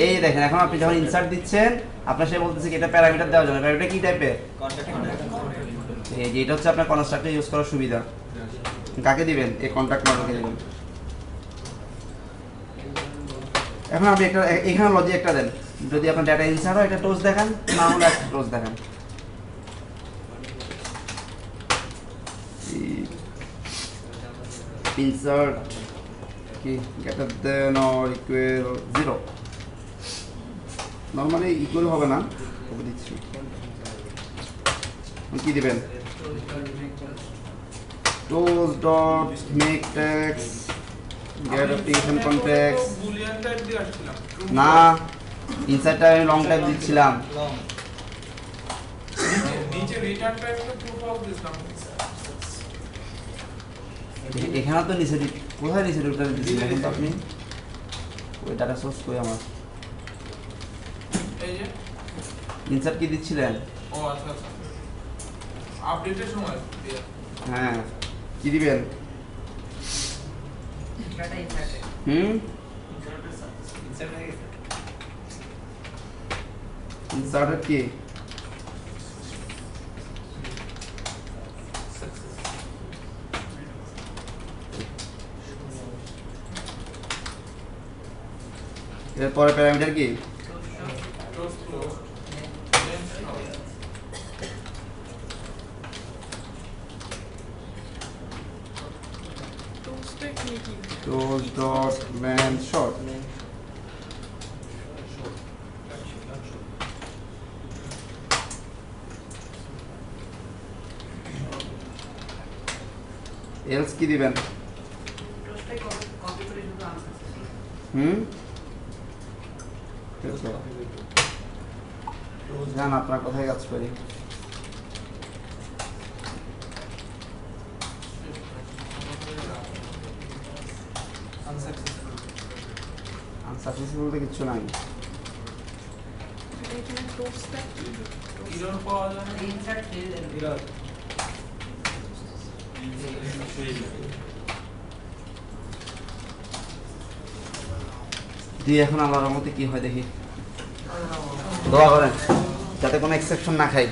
এই দেখেন এখন আপনি যখন ইনসার্ট দিচ্ছেন আপনার সে বলতেছে কি এটা প্যারামিটার দেওয়ার জন্য প্যারামিটার কি টাইপের এই যে এটা হচ্ছে আপনার কনস্ট্রাক্টর ইউজ করার সুবিধা কাকে দিবেন এই কন্ট্যাক্ট মডেলকে দিবেন এখন আপনি একটা এখানে লজিক একটা দেন যদি আপনার ডাটা ইনসার্ট হয় এটা টোজ দেখান না হলে একটা টোজ দেখান insert কি greater than or equal 0 normally equal হবে না তবে দিচ্ছি কি দিবেন toast dot make text get application context Boolean type দিয়ে আসছিলাম না ইনসার্টটা আমি লং টাইপ দিচ্ছিলাম নিচে রিটার্ন টাইপটা প্রুফ অফ দিছিলাম এখানে তো নিচে কোথায় নিচে রিটার্ন দিচ্ছিলেন এখন তো আপনি ওই ডাটা সোর্স কই আমার এই যে ইনসার্ট কি দিচ্ছিলেন ও আচ্ছা আচ্ছা আপডেটের সময় দিয়ে হ্যাঁ কি দিবেন ইনসার্টেড কি এরপরে প্যারামিটার কি close close toast dot man short else কি দিবেন জান আপনার কোথায় কাজ করি? আনসাকসেসফুল বলতে কিচ্ছু নাই। এখানে টোস্টটা কি? ইরর পাওয়া যায় না। ইনসার্ট ফেজ এরর দিয়ে এখন আল্লাহর রহমতে কি হয় দেখি। দোয়া করেন যাতে কোনো এক্সেপশন না খাই।